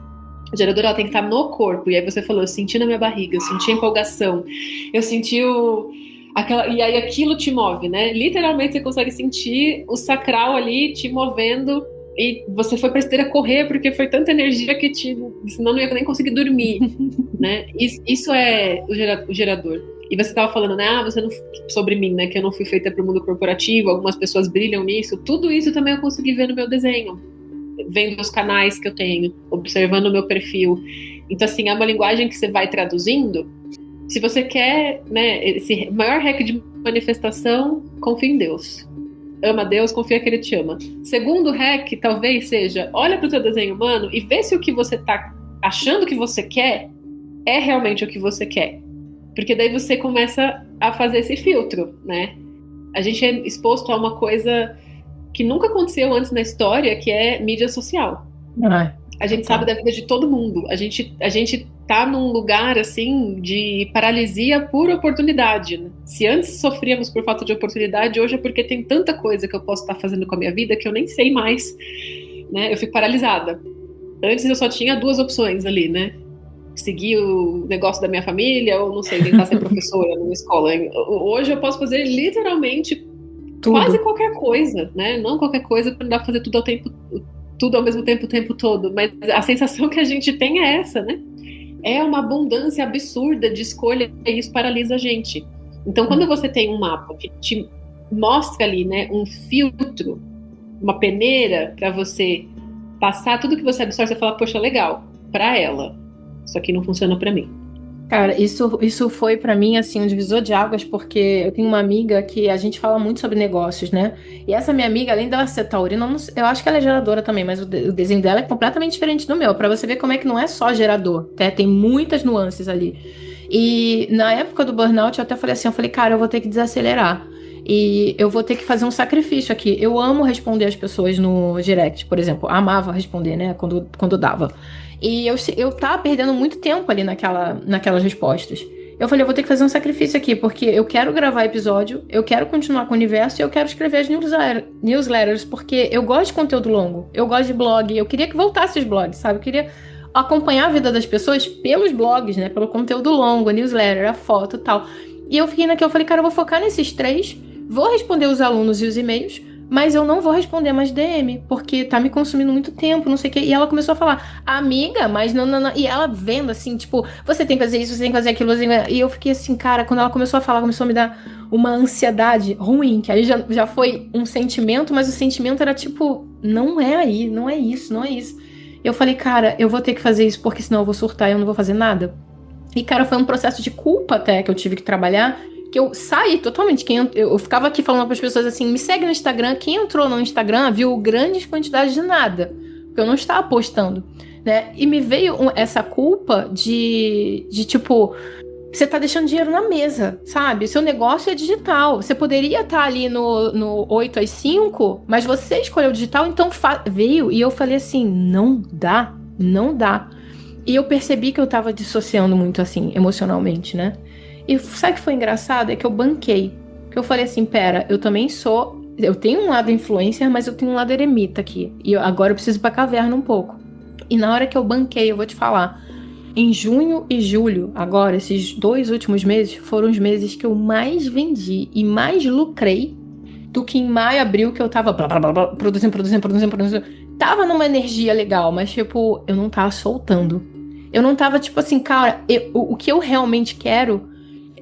A geradora ela tem que estar no corpo. E aí você falou, eu senti na minha barriga, eu senti a empolgação, eu senti e aí aquilo te move, né? Literalmente você consegue sentir o sacral ali te movendo. E você foi pra esteira correr porque foi tanta energia que senão não ia nem conseguir dormir, né? Isso é o gerador. E você estava falando, né? Você não, sobre mim, né? Que eu não fui feita para o mundo corporativo, algumas pessoas brilham nisso. Tudo isso também eu consegui ver no meu desenho, vendo os canais que eu tenho, observando o meu perfil. Então, assim, é uma linguagem que você vai traduzindo. Se você quer, né? Esse maior hack de manifestação, confia em Deus. Ama Deus, confia que Ele te ama. Segundo hack, talvez seja, olha para o teu desenho humano e vê se o que você está achando que você quer é realmente o que você quer. Porque daí você começa a fazer esse filtro, né? A gente é exposto a uma coisa que nunca aconteceu antes na história, que é mídia social. A gente sabe da vida de todo mundo. A gente tá num lugar, assim, de paralisia por oportunidade. Né? Se antes sofríamos por falta de oportunidade, hoje é porque tem tanta coisa que eu posso estar fazendo com a minha vida que eu nem sei mais, né? Eu fico paralisada. Antes eu só tinha 2 opções ali, né? Seguir o negócio da minha família ou, não sei, tentar ser professora numa escola. Hoje eu posso fazer literalmente tudo. Quase qualquer coisa, né? Não qualquer coisa, não dá pra fazer tudo ao mesmo tempo, o tempo todo. Mas a sensação que a gente tem é essa, né? É uma abundância absurda de escolha e isso paralisa a gente. Então, quando você tem um mapa que te mostra ali, né, um filtro, uma peneira para você passar tudo que você absorve, você fala, poxa, legal, para ela. Isso aqui não funciona para mim. Cara, isso foi pra mim, assim, um divisor de águas, porque eu tenho uma amiga que a gente fala muito sobre negócios, né? E essa minha amiga, além dela ser taurina, eu acho que ela é geradora também, mas o desenho dela é completamente diferente do meu, pra você ver como é que não é só gerador, né? Tem muitas nuances ali. E na época do burnout, eu até falei assim, cara, eu vou ter que desacelerar. E eu vou ter que fazer um sacrifício aqui. Eu amo responder as pessoas no direct, por exemplo. Amava responder, né? Quando dava. E eu tava perdendo muito tempo ali naquelas respostas. Eu falei, eu vou ter que fazer um sacrifício aqui, porque eu quero gravar episódio, eu quero continuar com o universo e eu quero escrever as newsletters, porque eu gosto de conteúdo longo, eu gosto de blog, eu queria que voltasse os blogs, sabe? Eu queria acompanhar a vida das pessoas pelos blogs, né? Pelo conteúdo longo, a newsletter, a foto e tal. E eu fiquei eu falei, cara, eu vou focar nesses 3, vou responder os alunos e os e-mails, mas eu não vou responder mais DM, porque tá me consumindo muito tempo, não sei o quê. E ela começou a falar, amiga, mas não. E ela vendo assim, tipo, você tem que fazer isso, você tem que fazer aquilo. E eu fiquei assim, cara, quando ela começou a falar, começou a me dar uma ansiedade ruim, que aí já foi um sentimento, mas o sentimento era tipo, não é aí, não é isso, não é isso. Eu falei, cara, eu vou ter que fazer isso, porque senão eu vou surtar e eu não vou fazer nada. E, cara, foi um processo de culpa até que eu tive que trabalhar, que eu saí totalmente. Eu ficava aqui falando para as pessoas assim, me segue no Instagram. Quem entrou no Instagram viu grandes quantidades de nada, porque eu não estava postando, né? E me veio essa culpa de tipo, você tá deixando dinheiro na mesa, sabe? Seu negócio é digital. Você poderia estar ali no 8 às 5, mas você escolheu digital, então veio. E eu falei assim, não dá. E eu percebi que eu tava dissociando muito assim, emocionalmente, né? E sabe o que foi engraçado? É que eu banquei. Que eu falei assim, pera, eu também sou... Eu tenho um lado influencer, mas eu tenho um lado eremita aqui. E agora eu preciso ir pra caverna um pouco. E na hora que eu banquei, eu vou te falar, em junho e julho, agora, esses 2 últimos meses, foram os meses que eu mais vendi e mais lucrei do que em maio, abril, que eu tava blá, blá, blá, blá, produzindo. Tava numa energia legal, mas, tipo, eu não tava soltando. Eu não tava, tipo assim, cara, o que eu realmente quero...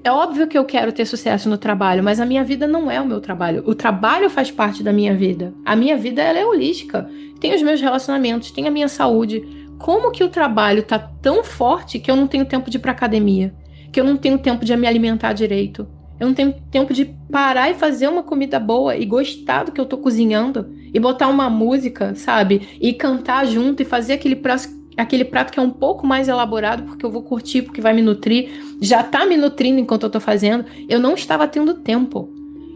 É óbvio que eu quero ter sucesso no trabalho, mas a minha vida não é o meu trabalho. O trabalho faz parte da minha vida. A minha vida, ela é holística. Tem os meus relacionamentos, tem a minha saúde. Como que o trabalho tá tão forte que eu não tenho tempo de ir pra academia? Que eu não tenho tempo de me alimentar direito? Eu não tenho tempo de parar e fazer uma comida boa e gostar do que eu tô cozinhando? E botar uma música, sabe? E cantar junto e fazer aquele prato que é um pouco mais elaborado, porque eu vou curtir, porque vai me nutrir. Já tá me nutrindo enquanto eu tô fazendo. Eu não estava tendo tempo.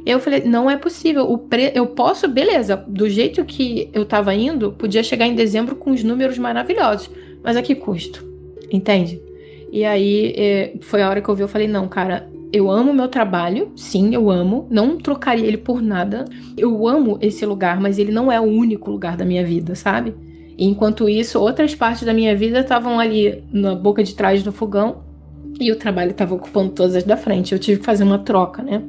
Eu falei, não é possível. Eu posso, beleza, do jeito que eu tava indo, podia chegar em dezembro com os números maravilhosos. Mas a que custo? Entende? E aí, foi a hora que eu vi, eu falei, não, cara, eu amo o meu trabalho, sim, eu amo, não trocaria ele por nada. Eu amo esse lugar, mas ele não é o único lugar da minha vida, sabe? E enquanto isso, outras partes da minha vida estavam ali na boca de trás do fogão e o trabalho estava ocupando todas as da frente. Eu tive que fazer uma troca, né?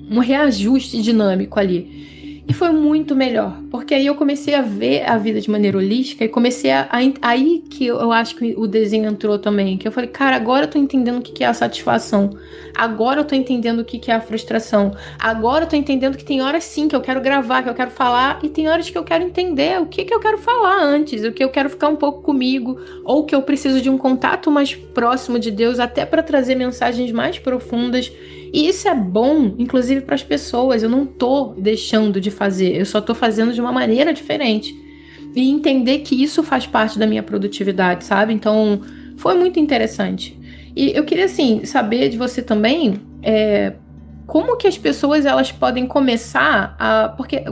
Um reajuste dinâmico ali. E foi muito melhor, porque aí eu comecei a ver a vida de maneira holística e comecei aí que eu acho que o desenho entrou também, que eu falei, cara, agora eu tô entendendo o que é a satisfação, agora eu tô entendendo o que é a frustração, agora eu tô entendendo que tem horas sim que eu quero gravar, que eu quero falar, e tem horas que eu quero entender o que eu quero falar antes, o que eu quero ficar um pouco comigo, ou que eu preciso de um contato mais próximo de Deus, até para trazer mensagens mais profundas. E isso é bom, inclusive para as pessoas. Eu não tô deixando de fazer, eu só tô fazendo de uma maneira diferente. E entender que isso faz parte da minha produtividade, sabe? Então, foi muito interessante. E eu queria, assim, saber de você também, como que as pessoas elas podem começar a... Porque,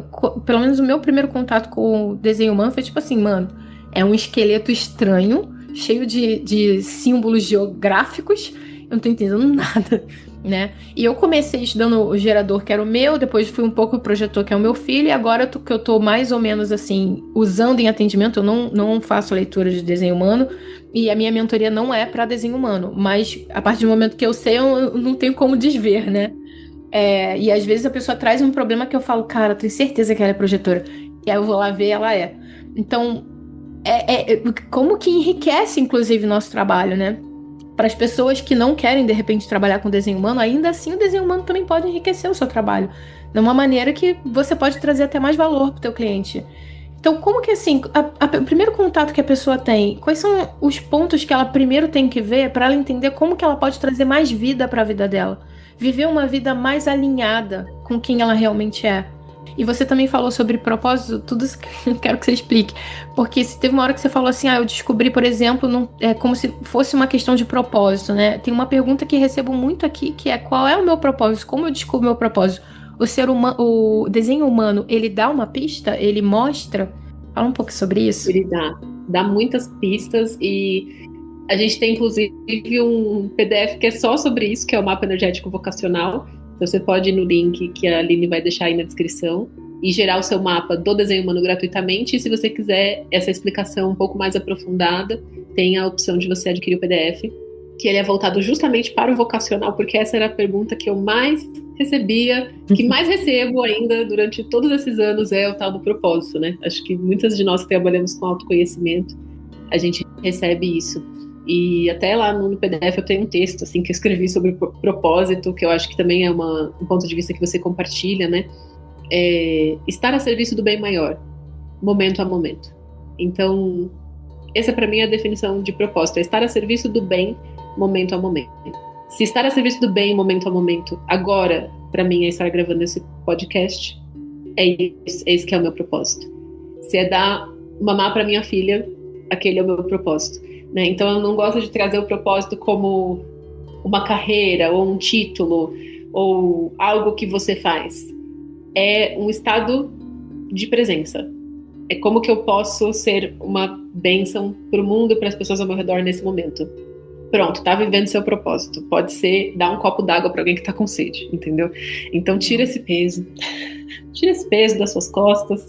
pelo menos o meu primeiro contato com o desenho humano foi tipo assim, mano, é um esqueleto estranho, cheio de símbolos geográficos, eu não tô entendendo nada, né? E eu comecei estudando o gerador, que era o meu, depois fui um pouco o projetor, que é o meu filho, e agora que eu tô mais ou menos assim, usando em atendimento, eu não faço leitura de desenho humano, e a minha mentoria não é para desenho humano, mas a partir do momento que eu sei, eu não tenho como desver, né? E às vezes a pessoa traz um problema que eu falo, cara, eu tenho certeza que ela é projetora. E aí eu vou lá ver, ela é. Então, como que enriquece, inclusive, nosso trabalho, né? Para as pessoas que não querem, de repente, trabalhar com desenho humano, ainda assim o desenho humano também pode enriquecer o seu trabalho. De uma maneira que você pode trazer até mais valor para o teu cliente. Então, como que assim, o primeiro contato que a pessoa tem, quais são os pontos que ela primeiro tem que ver para ela entender como que ela pode trazer mais vida para a vida dela? Viver uma vida mais alinhada com quem ela realmente é. E você também falou sobre propósito, tudo isso que eu quero que você explique. Porque se teve uma hora que você falou assim, eu descobri, por exemplo, como se fosse uma questão de propósito, né? Tem uma pergunta que recebo muito aqui, que é qual é o meu propósito? Como eu descubro meu propósito? O ser humano, o desenho humano, ele dá uma pista? Ele mostra? Fala um pouco sobre isso. Ele dá muitas pistas e a gente tem inclusive um PDF que é só sobre isso, que é o mapa energético vocacional. Então você pode ir no link que a Aline vai deixar aí na descrição e gerar o seu mapa do desenho humano gratuitamente. E se você quiser essa explicação um pouco mais aprofundada, tem a opção de você adquirir o PDF, que ele é voltado justamente para o vocacional, porque essa era a pergunta que eu mais recebia, que mais recebo ainda durante todos esses anos, é o tal do propósito, né? Acho que muitas de nós que trabalhamos com autoconhecimento, a gente recebe isso. E até lá no PDF eu tenho um texto assim, que eu escrevi sobre propósito, que eu acho que também é um ponto de vista que você compartilha, né? Estar a serviço do bem maior, momento a momento. Então, essa para mim é a definição de propósito, é estar a serviço do bem, momento a momento. Se estar a serviço do bem, momento a momento, agora, para mim, é estar gravando esse podcast, esse que é o meu propósito. Se é dar mamar para minha filha, aquele é o meu propósito. Né? Então eu não gosto de trazer o propósito como uma carreira ou um título ou algo que você faz. É um estado de presença. É como que eu posso ser uma bênção para o mundo e para as pessoas ao meu redor nesse momento. Pronto, tá vivendo seu propósito. Pode ser dar um copo d'água para alguém que tá com sede, entendeu? Então tira esse peso. Tira esse peso das suas costas.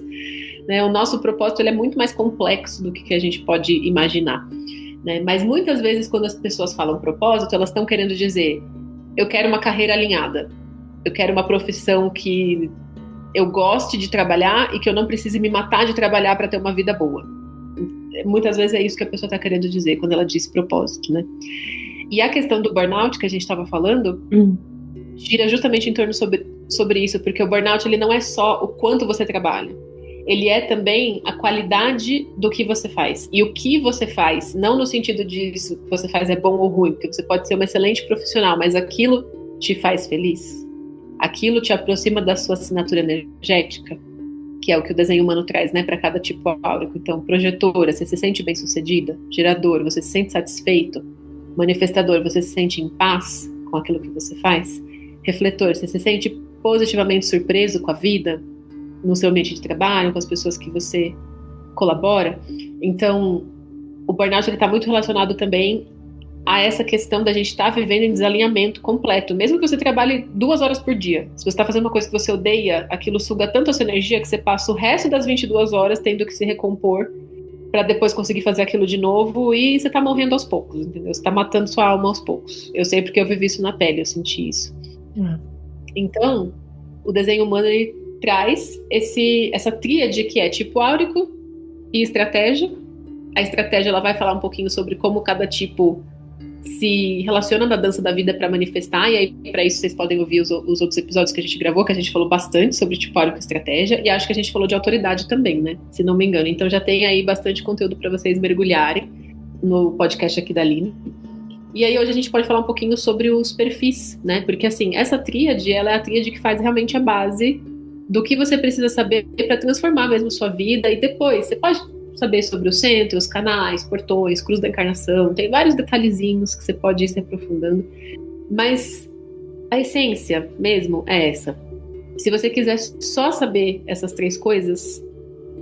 Né? O nosso propósito ele é muito mais complexo do que a gente pode imaginar. Né? Mas muitas vezes, quando as pessoas falam propósito, elas estão querendo dizer: eu quero uma carreira alinhada, eu quero uma profissão que eu goste de trabalhar e que eu não precise me matar de trabalhar para ter uma vida boa. Muitas vezes é isso que a pessoa está querendo dizer quando ela diz propósito, né? E a questão do burnout que a gente estava falando gira justamente em torno sobre isso, porque o burnout ele não é só o quanto você trabalha, ele é também a qualidade do que você faz. E o que você faz, não no sentido disso que você faz é bom ou ruim, porque você pode ser uma excelente profissional, mas aquilo te faz feliz? Aquilo te aproxima da sua assinatura energética? Que é o que o desenho humano traz, né, para cada tipo áurico. Então, projetora, você se sente bem-sucedida? Gerador, você se sente satisfeito? Manifestador, você se sente em paz com aquilo que você faz? Refletor, você se sente positivamente surpreso com a vida, no seu ambiente de trabalho, com as pessoas que você colabora? Então, o burnout está muito relacionado também a essa questão da gente estar vivendo em desalinhamento completo. Mesmo que você trabalhe 2 horas por dia, se você está fazendo uma coisa que você odeia, aquilo suga tanto a sua energia que você passa o resto das 22 horas tendo que se recompor para depois conseguir fazer aquilo de novo, e você está morrendo aos poucos, entendeu? Você está matando sua alma aos poucos. Eu sei porque eu vivi isso na pele, eu senti isso. Então, o desenho humano ele traz essa tríade que é tipo áurico e estratégia. A estratégia ela vai falar um pouquinho sobre como cada tipo se relaciona na dança da vida para manifestar, e aí para isso vocês podem ouvir os outros episódios que a gente gravou, que a gente falou bastante sobre tipo áurico e estratégia, e acho que a gente falou de autoridade também, né, se não me engano. Então já tem aí bastante conteúdo para vocês mergulharem no podcast aqui da Aline. E aí hoje a gente pode falar um pouquinho sobre os perfis, né, porque assim, essa tríade, ela é a tríade que faz realmente a base do que você precisa saber para transformar mesmo sua vida, e depois você pode saber sobre o centro, os canais, portões, cruz da encarnação, tem vários detalhezinhos que você pode ir se aprofundando, mas a essência mesmo é essa. Se você quiser só saber essas 3 coisas,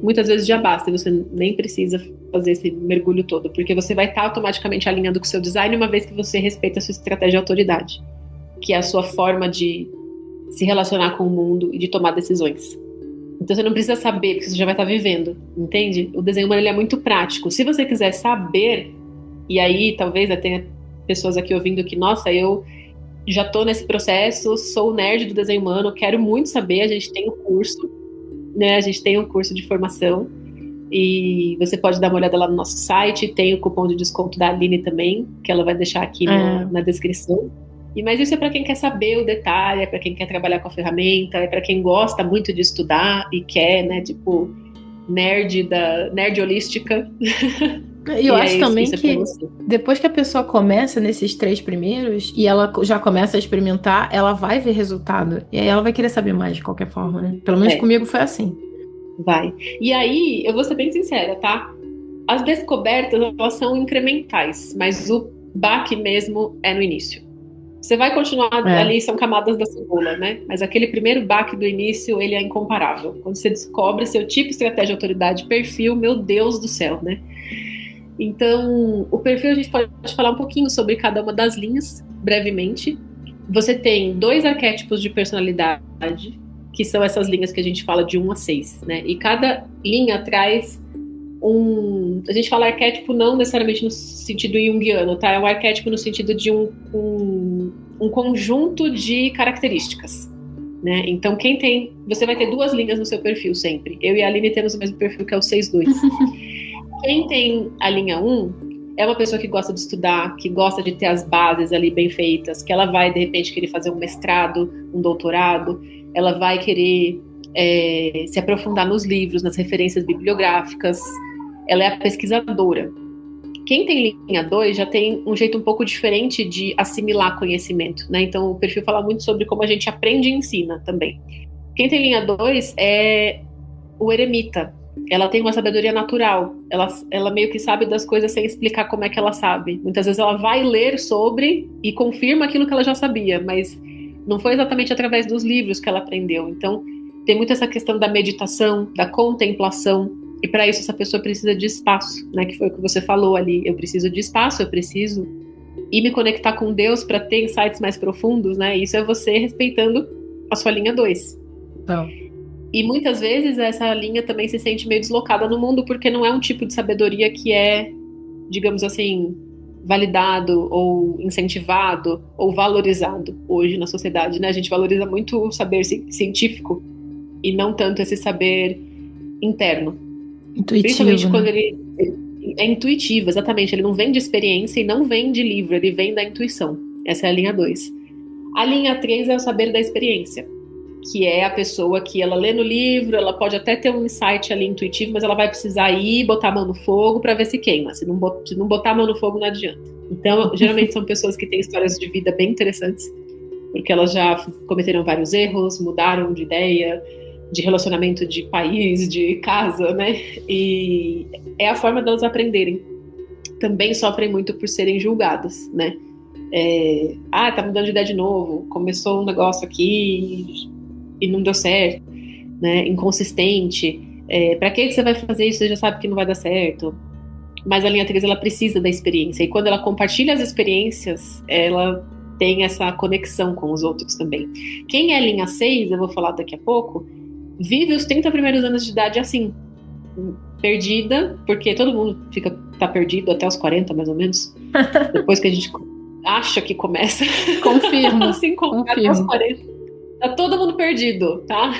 muitas vezes já basta, e você nem precisa fazer esse mergulho todo, porque você vai estar automaticamente alinhando com o seu design uma vez que você respeita a sua estratégia de autoridade, que é a sua forma de se relacionar com o mundo e de tomar decisões. Então você não precisa saber, porque você já vai estar vivendo, entende? O desenho humano ele é muito prático. Se você quiser saber, e aí talvez tenha pessoas aqui ouvindo que, nossa, eu já estou nesse processo, sou nerd do desenho humano, quero muito saber, a gente tem um curso, né? A gente tem um curso de formação, e você pode dar uma olhada lá no nosso site, tem o cupom de desconto da Aline também, que ela vai deixar aqui na descrição. Mas isso é para quem quer saber o detalhe, é para quem quer trabalhar com a ferramenta, é para quem gosta muito de estudar e quer, né, tipo, nerd holística. E eu acho também que depois que a pessoa começa nesses 3 primeiros e ela já começa a experimentar, ela vai ver resultado. E aí ela vai querer saber mais de qualquer forma, né? Pelo menos comigo foi assim. Vai. E aí, eu vou ser bem sincera, tá? As descobertas, elas são incrementais, mas o baque mesmo é no início. Você vai continuar ali, são camadas da cebola, né? Mas aquele primeiro baque do início, ele é incomparável. Quando você descobre seu tipo, estratégia, autoridade, perfil, meu Deus do céu, né? Então, o perfil a gente pode falar um pouquinho sobre cada uma das linhas, brevemente. Você tem 2 arquétipos de personalidade, que são essas linhas que a gente fala de 1 a 6, né? E cada linha traz a gente fala arquétipo não necessariamente no sentido junguiano, tá? É um arquétipo no sentido de um conjunto de características, né? Então, você vai ter 2 linhas no seu perfil sempre. Eu e a Aline temos o mesmo perfil, que é o 6-2. Quem tem a linha 1 é uma pessoa que gosta de estudar, que gosta de ter as bases ali bem feitas, que ela vai, de repente, querer fazer um mestrado, um doutorado, ela vai querer se aprofundar nos livros, nas referências bibliográficas, ela é a pesquisadora. Quem tem linha 2 já tem um jeito um pouco diferente de assimilar conhecimento, né? Então o perfil fala muito sobre como a gente aprende e ensina também. Quem tem linha 2 é o eremita. Ela tem uma sabedoria natural, ela meio que sabe das coisas sem explicar como é que ela sabe. Muitas vezes ela vai ler sobre e confirma aquilo que ela já sabia, mas não foi exatamente através dos livros que ela aprendeu. Então tem muito essa questão da meditação, da contemplação. E para isso essa pessoa precisa de espaço, né? Que foi o que você falou ali. Eu preciso de espaço, eu preciso e me conectar com Deus para ter insights mais profundos, né? Isso é você respeitando a sua linha 2. Então, E muitas vezes essa linha também se sente meio deslocada no mundo, porque não é um tipo de sabedoria que é, digamos assim, validado ou incentivado ou valorizado hoje na sociedade, né? A gente valoriza muito o saber científico e não tanto esse saber interno. intuitivo, Principalmente né? quando ele é intuitivo, exatamente. Ele não vem de experiência e não vem de livro, ele vem da intuição. Essa é a linha 2. A linha 3 é o saber da experiência, que é a pessoa que ela lê no livro, ela pode até ter um insight ali intuitivo, mas ela vai precisar ir botar a mão no fogo para ver se queima. Se não botar a mão no fogo, não adianta. Então, geralmente são pessoas que têm histórias de vida bem interessantes, porque elas já cometeram vários erros, mudaram de ideia, de relacionamento, de país, de casa, né? E é a forma delas aprenderem. Também sofrem muito por serem julgadas, né? Tá mudando de ideia de novo, começou um negócio aqui e não deu certo, né? Inconsistente. Para que você vai fazer isso? Você já sabe que não vai dar certo. Mas a linha 3, ela precisa da experiência. E quando ela compartilha as experiências, ela tem essa conexão com os outros também. Quem é linha 6, eu vou falar daqui a pouco, vive os 30 primeiros anos de idade assim, perdida, porque todo mundo tá perdido até os 40, mais ou menos. Depois que a gente acha que começa. Confirmo. Assim, até os 40. Tá todo mundo perdido, tá?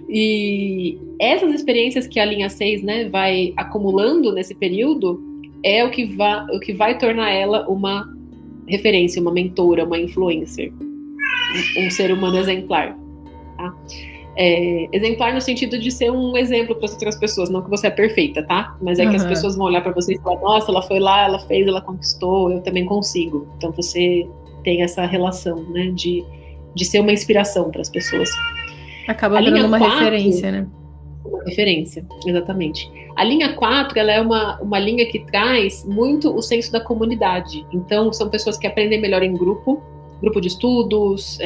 E essas experiências que a linha 6, né, vai acumulando nesse período é o que vai tornar ela uma referência, uma mentora, uma influencer, um ser humano exemplar, tá? Exemplar no sentido de ser um exemplo para as outras pessoas, não que você é perfeita, tá? Mas é que as pessoas vão olhar para você e falar, nossa, ela foi lá, ela fez, ela conquistou, eu também consigo. Então você tem essa relação, né, de ser uma inspiração para as pessoas. Acaba virando uma referência, né? Uma referência, exatamente. A linha 4, ela é uma linha que traz muito o senso da comunidade. Então, são pessoas que aprendem melhor em grupo de estudos,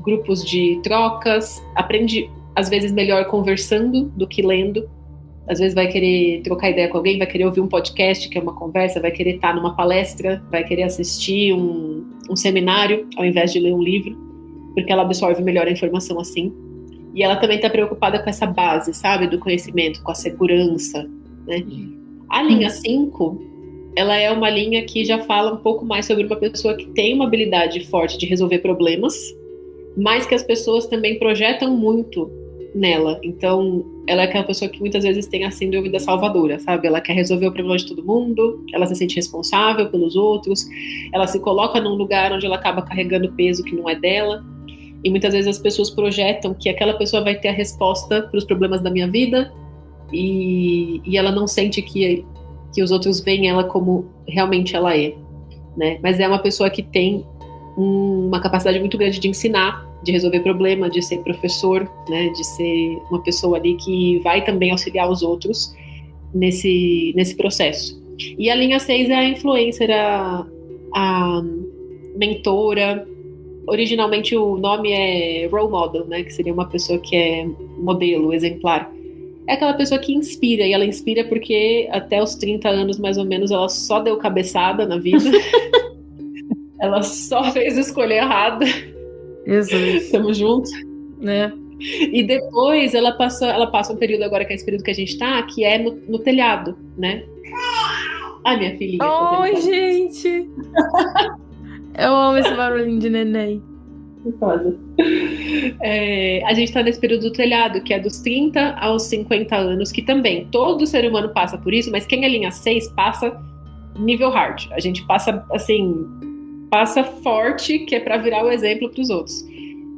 grupos de trocas, aprende, às vezes, melhor conversando do que lendo. Às vezes vai querer trocar ideia com alguém, vai querer ouvir um podcast, que é uma conversa, vai querer estar numa palestra, vai querer assistir um seminário, ao invés de ler um livro, porque ela absorve melhor a informação assim. E ela também está preocupada com essa base, sabe, do conhecimento, com a segurança, né? A linha 5, ela é uma linha que já fala um pouco mais sobre uma pessoa que tem uma habilidade forte de resolver problemas, mas que as pessoas também projetam muito nela. Então, ela é aquela pessoa que muitas vezes tem a síndrome da salvadora, sabe? Ela quer resolver o problema de todo mundo, ela se sente responsável pelos outros, ela se coloca num lugar onde ela acaba carregando peso que não é dela. E muitas vezes as pessoas projetam que aquela pessoa vai ter a resposta para os problemas da minha vida e ela não sente que os outros veem ela como realmente ela é, né? Mas é uma pessoa que tem uma capacidade muito grande de ensinar, de resolver problema, de ser professor, né? De ser uma pessoa ali que vai também auxiliar os outros nesse processo. E a linha 6 é a influencer, a mentora. Originalmente o nome é role model, né? Que seria uma pessoa que é modelo, exemplar. É aquela pessoa que inspira, e ela inspira porque até os 30 anos, mais ou menos, ela só deu cabeçada na vida. Ela só fez a escolha errada. Jesus. Tamo junto. Né? E depois ela passa um período agora, que é esse período que a gente tá, que é no telhado, né? Ai, minha filhinha. Oi, gente! Eu amo esse barulhinho de neném. A gente tá nesse período do telhado, que é dos 30 aos 50 anos, que também todo ser humano passa por isso, mas quem é linha 6 passa nível hard. A gente passa, assim, passa forte, que é pra virar o exemplo pros outros.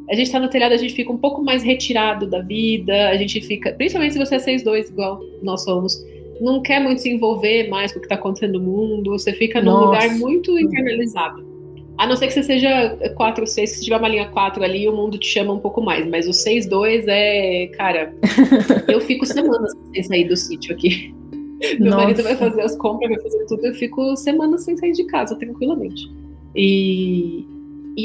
A gente tá no telhado, a gente fica um pouco mais retirado da vida, a gente fica, principalmente se você é 6'2", igual nós somos, não quer muito se envolver mais com o que tá acontecendo no mundo, você fica num lugar muito internalizado. A não ser que você seja 4 ou 6, se tiver uma linha 4 ali, o mundo te chama um pouco mais. Mas o 6'2" cara, eu fico semanas sem sair do sítio aqui. Meu marido vai fazer as compras, vai fazer tudo, eu fico semanas sem sair de casa, tranquilamente. E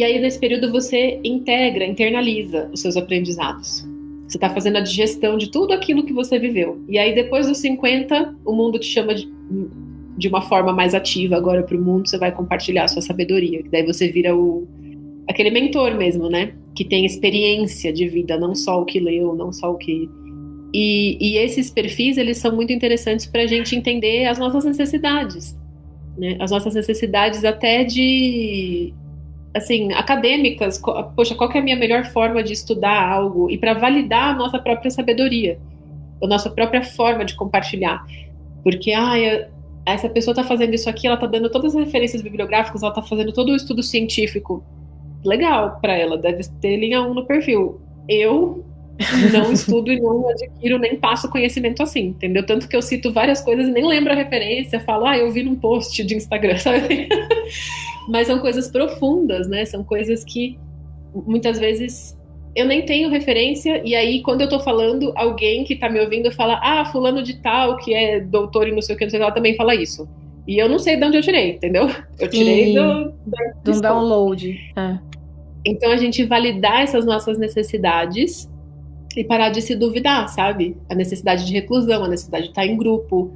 aí, nesse período, você internaliza os seus aprendizados. Você está fazendo a digestão de tudo aquilo que você viveu. E aí, depois dos 50, o mundo te chama de uma forma mais ativa agora para o mundo, você vai compartilhar a sua sabedoria. Daí você vira aquele mentor mesmo, né? Que tem experiência de vida, não só o que leu, não só o que... E esses perfis, eles são muito interessantes para a gente entender as nossas necessidades, né? As nossas necessidades até de, assim, acadêmicas. Poxa, qual que é a minha melhor forma de estudar algo? E para validar a nossa própria sabedoria, a nossa própria forma de compartilhar. Porque, essa pessoa está fazendo isso aqui, ela está dando todas as referências bibliográficas, ela está fazendo todo o estudo científico. Legal para ela, deve ter linha 1 no perfil. Eu não estudo e não adquiro, nem passo conhecimento assim, entendeu? Tanto que eu cito várias coisas e nem lembro a referência, falo, eu vi num post de Instagram, sabe? Mas são coisas profundas, né? São coisas que muitas vezes eu nem tenho referência, e aí quando eu tô falando, alguém que tá me ouvindo fala, fulano de tal, que é doutor e não sei o que, não sei o que, ela também fala isso. E eu não sei de onde eu tirei, entendeu? Eu tirei de um download. Então a gente validar essas nossas necessidades e parar de se duvidar, sabe? A necessidade de reclusão, a necessidade de estar em grupo,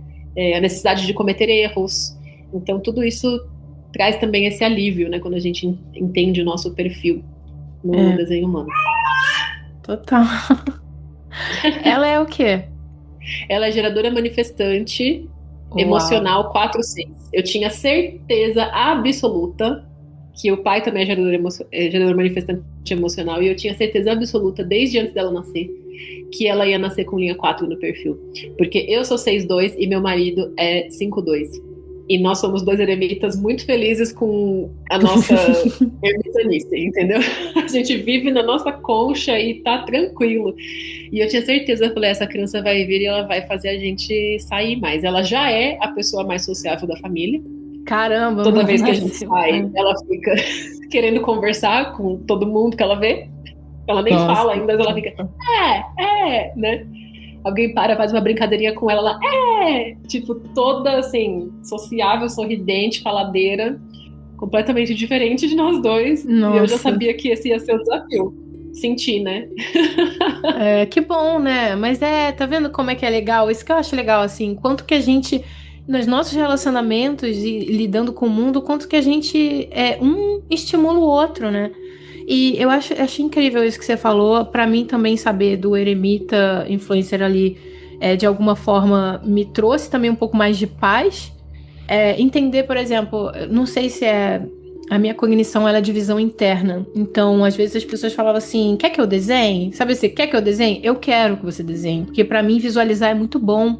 a necessidade de cometer erros. Então tudo isso traz também esse alívio, né? Quando a gente entende o nosso perfil no desenho humano. Total. Ela é o quê? Ela é geradora manifestante emocional 4-6. Eu tinha certeza absoluta que o pai também é gerador manifestante emocional, e eu tinha certeza absoluta, desde antes dela nascer, que ela ia nascer com linha 4 no perfil. Porque eu sou 6-2 e meu marido é 5-2. E nós somos 2 eremitas muito felizes com a nossa ermitanice, entendeu? A gente vive na nossa concha e tá tranquilo. E eu tinha certeza, eu falei, essa criança vai vir e ela vai fazer a gente sair mais. Ela já é a pessoa mais sociável da família. Caramba! Toda vez que a gente sai, ela fica querendo conversar com todo mundo que ela vê. Ela nem fala ainda, ela fica, né? Alguém faz uma brincadeirinha com ela, tipo, toda, assim, sociável, sorridente, faladeira, completamente diferente de nós dois. Nossa. E eu já sabia que esse ia ser o desafio. Senti, né? Que bom, né? Mas tá vendo como é que é legal? Isso que eu acho legal, assim, quanto que a gente, nos nossos relacionamentos e lidando com o mundo, quanto que a gente um estimula o outro, né? E eu acho incrível isso que você falou. Pra mim também saber do eremita influencer ali, de alguma forma, me trouxe também um pouco mais de paz. Entender, por exemplo, não sei se a minha cognição, ela é de visão interna. Então, às vezes as pessoas falavam assim, quer que eu desenhe? Sabe assim, quer que eu desenhe? Eu quero que você desenhe. Porque pra mim visualizar é muito bom.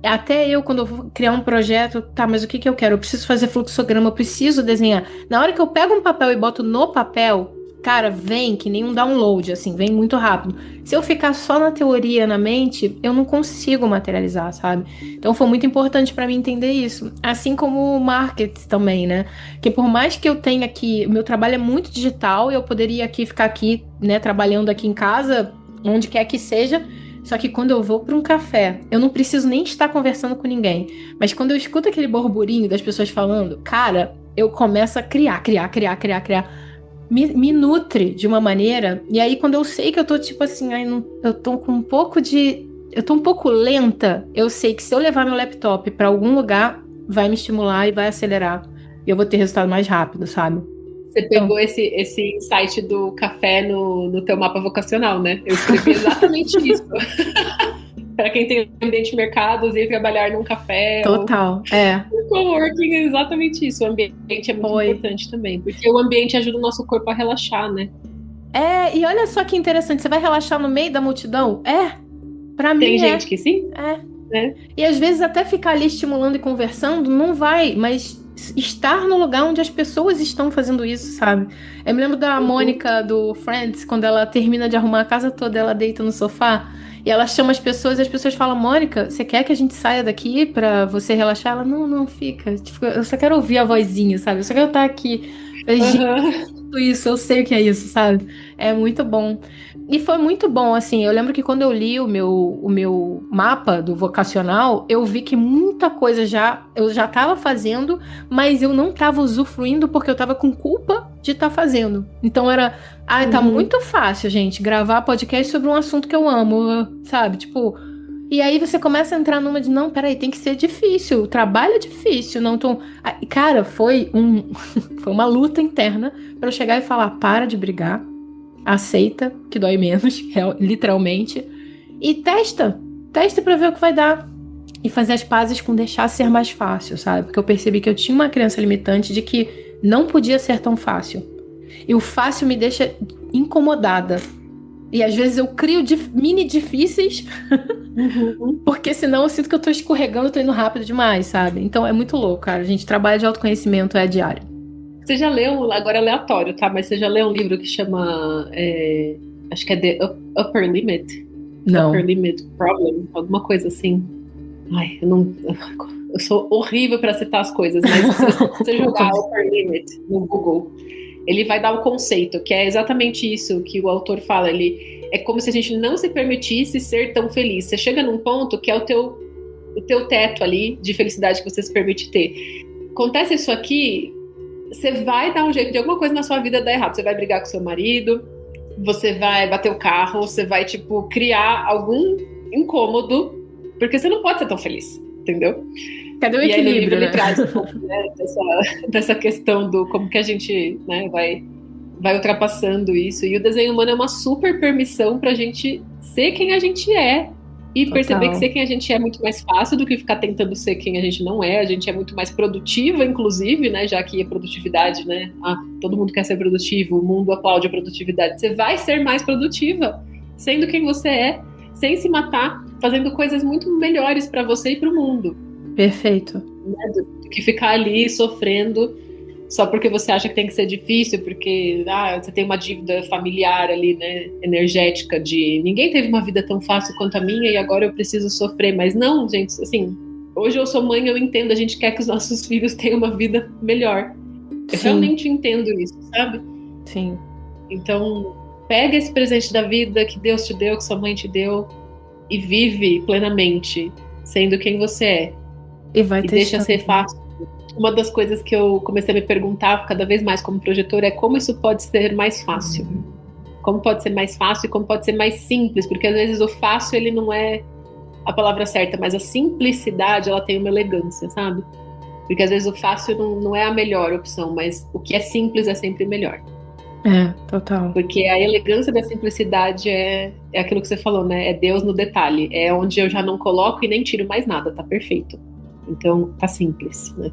Até eu, quando eu vou criar um projeto, mas o que eu quero? Eu preciso fazer fluxograma, eu preciso desenhar. Na hora que eu pego um papel e boto no papel, cara, vem que nem um download, assim, vem muito rápido. Se eu ficar só na teoria, na mente, eu não consigo materializar, sabe? Então foi muito importante pra mim entender isso. Assim como o marketing também, né? Que por mais que eu tenha aqui, o meu trabalho é muito digital, eu poderia ficar aqui, né, trabalhando aqui em casa, onde quer que seja. Só que quando eu vou para um café, eu não preciso nem estar conversando com ninguém. Mas quando eu escuto aquele burburinho das pessoas falando, cara, eu começo a criar. Me nutre de uma maneira. E aí, quando eu sei que eu tô tipo assim, eu tô com um pouco de... Eu tô um pouco lenta. Eu sei que se eu levar meu laptop para algum lugar, vai me estimular e vai acelerar. E eu vou ter resultado mais rápido, sabe? Você pegou esse insight do café no teu mapa vocacional, né? Eu escrevi exatamente isso. Para quem tem ambiente de mercados, ir trabalhar num café. Total, O coworking é exatamente isso. O ambiente é muito importante também. Porque o ambiente ajuda o nosso corpo a relaxar, né? E olha só que interessante. Você vai relaxar no meio da multidão? Pra mim tem gente que sim. E às vezes até ficar ali estimulando e conversando, não vai, mas estar no lugar onde as pessoas estão fazendo isso, sabe? Eu me lembro da Mônica do Friends, quando ela termina de arrumar a casa toda, ela deita no sofá e ela chama as pessoas e as pessoas falam, Mônica, você quer que a gente saia daqui pra você relaxar? Ela, não, fica. Tipo, eu só quero ouvir a vozinha, sabe? Eu só quero estar aqui. Isso, eu sei o que é isso, sabe? É muito bom. E foi muito bom, assim, eu lembro que quando eu li o meu mapa do vocacional, eu vi que muita coisa eu já estava fazendo, mas eu não estava usufruindo porque eu estava com culpa de estar fazendo. Então tá muito fácil, gente, gravar podcast sobre um assunto que eu amo, sabe? Tipo, E aí você começa a entrar numa de, não, peraí, tem que ser difícil, o trabalho é difícil, não tô... Cara, foi uma luta interna pra eu chegar e falar, para de brigar, aceita, que dói menos, literalmente, e testa pra ver o que vai dar. E fazer as pazes com deixar ser mais fácil, sabe? Porque eu percebi que eu tinha uma crença limitante de que não podia ser tão fácil. E o fácil me deixa incomodada. E às vezes eu crio mini difíceis, porque senão eu sinto que eu tô escorregando, tô indo rápido demais, sabe? Então é muito louco, cara. A gente trabalha de autoconhecimento, é diário. Você já leu, agora é aleatório, tá? Mas você já leu um livro que chama, acho que é The Upper Limit? Não. Upper Limit Problem, alguma coisa assim. Ai, eu sou horrível para citar as coisas, mas se você jogar Upper Limit no Google, ele vai dar o conceito, que é exatamente isso que o autor fala. É como se a gente não se permitisse ser tão feliz. Você chega num ponto que é o teu teto ali de felicidade que você se permite ter. Acontece isso aqui, você vai dar um jeito de alguma coisa na sua vida dar errado. Você vai brigar com seu marido, você vai bater o carro, você vai, criar algum incômodo, porque você não pode ser tão feliz, entendeu? Cadê o equilíbrio, e aí no livro né? ele traz um pouco, né, dessa questão do como que a gente, né, vai ultrapassando isso. E o desenho humano é uma super permissão pra gente ser quem a gente é. E perceber que ser quem a gente é muito mais fácil do que ficar tentando ser quem a gente não é. A gente é muito mais produtiva, inclusive, né? Já que a produtividade, né? Todo mundo quer ser produtivo, o mundo aplaude a produtividade. Você vai ser mais produtiva, sendo quem você é, sem se matar, fazendo coisas muito melhores para você e para o mundo. Perfeito. Né? Do que ficar ali sofrendo só porque você acha que tem que ser difícil, porque você tem uma dívida familiar ali, né, energética, de ninguém teve uma vida tão fácil quanto a minha e agora eu preciso sofrer. Mas não, gente, assim, hoje eu sou mãe, eu entendo, a gente quer que os nossos filhos tenham uma vida melhor. Eu realmente entendo isso, sabe? Sim. Então, pega esse presente da vida que Deus te deu, que sua mãe te deu, e vive plenamente, sendo quem você é. E deixa ser fácil. Uma das coisas que eu comecei a me perguntar cada vez mais como projetor é como isso pode ser mais fácil. Como pode ser mais fácil e como pode ser mais simples, porque às vezes o fácil ele não é a palavra certa, mas a simplicidade ela tem uma elegância, sabe? Porque às vezes o fácil não é a melhor opção, mas o que é simples é sempre melhor. É, total. Porque a elegância da simplicidade é aquilo que você falou, né? É Deus no detalhe. É onde eu já não coloco e nem tiro mais nada, tá perfeito. Então, tá simples, né?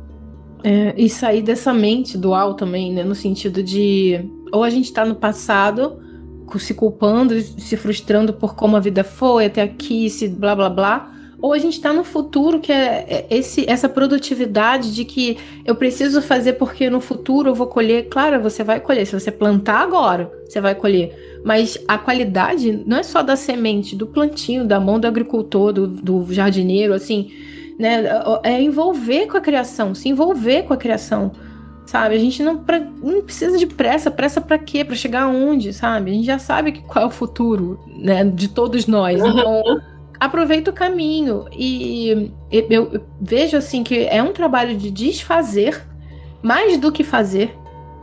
E sair dessa mente dual também, né? No sentido de... Ou a gente tá no passado, se culpando, se frustrando por como a vida foi até aqui, se blá, blá, blá. Ou a gente tá no futuro, que é essa produtividade de que eu preciso fazer porque no futuro eu vou colher. Claro, você vai colher. Se você plantar agora, você vai colher. Mas a qualidade não é só da semente, do plantio, da mão do agricultor, do jardineiro, assim... Né? É envolver com a criação, se envolver com a criação, sabe? A gente não precisa de pressa pra quê? Pra chegar aonde, sabe? A gente já sabe qual é o futuro, né, de todos nós, então aproveita o caminho. E eu vejo assim que é um trabalho de desfazer mais do que fazer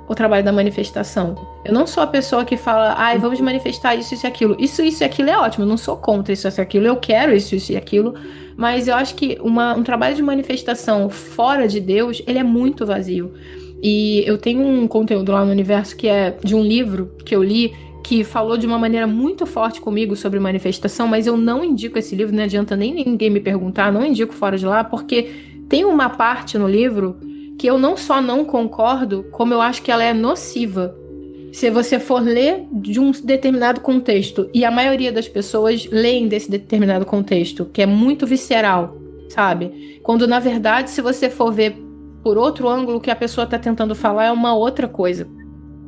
o trabalho da manifestação. Eu não sou a pessoa que fala, vamos manifestar isso e aquilo. Isso e aquilo é ótimo, eu não sou contra isso e aquilo, eu quero isso e aquilo. Mas eu acho que um trabalho de manifestação fora de Deus, ele é muito vazio. E eu tenho um conteúdo lá no Universo que é de um livro que eu li, que falou de uma maneira muito forte comigo sobre manifestação, mas eu não indico esse livro, não adianta nem ninguém me perguntar, não indico fora de lá, porque tem uma parte no livro que eu não só não concordo, como eu acho que ela é nociva. Se você for ler de um determinado contexto, e a maioria das pessoas leem desse determinado contexto, que é muito visceral, sabe? Quando, na verdade, se você for ver por outro ângulo, o que a pessoa está tentando falar é uma outra coisa.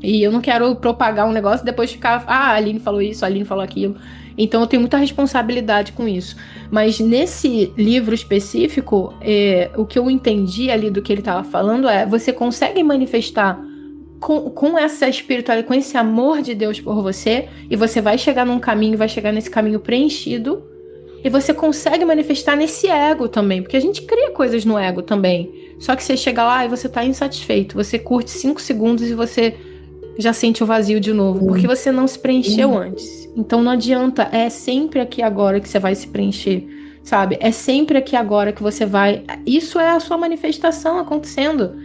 E eu não quero propagar um negócio e depois ficar, a Aline falou isso, a Aline falou aquilo. Então eu tenho muita responsabilidade com isso. Mas nesse livro específico, o que eu entendi ali do que ele estava falando você consegue manifestar com essa espiritualidade, com esse amor de Deus por você, e você vai chegar num caminho, vai chegar nesse caminho preenchido, e você consegue manifestar nesse ego também, porque a gente cria coisas no ego também. Só que você chega lá e você tá insatisfeito, você curte 5 segundos e você já sente o vazio de novo, porque você não se preencheu antes. Então não adianta, é sempre aqui agora que você vai se preencher. sabe? É sempre aqui agora que você vai... Isso é a sua manifestação acontecendo.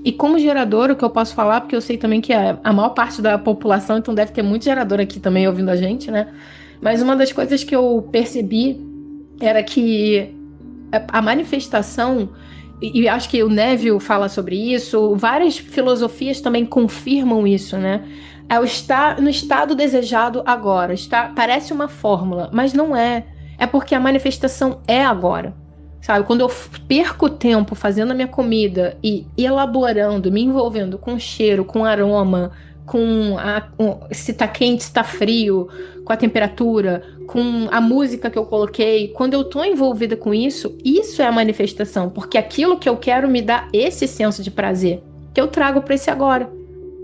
E como gerador, o que eu posso falar, porque eu sei também que a maior parte da população, então deve ter muito gerador aqui também ouvindo a gente, né? Mas uma das coisas que eu percebi era que a manifestação, e acho que o Neville fala sobre isso, várias filosofias também confirmam isso, né? É o estar no estado desejado agora. Parece uma fórmula, mas não é. É porque a manifestação é agora. Sabe, quando eu perco tempo fazendo a minha comida e elaborando, me envolvendo com cheiro, com aroma, se tá quente, se tá frio, com a temperatura, com a música que eu coloquei, quando eu tô envolvida com isso, isso é a manifestação, porque aquilo que eu quero me dá esse senso de prazer que eu trago para esse agora.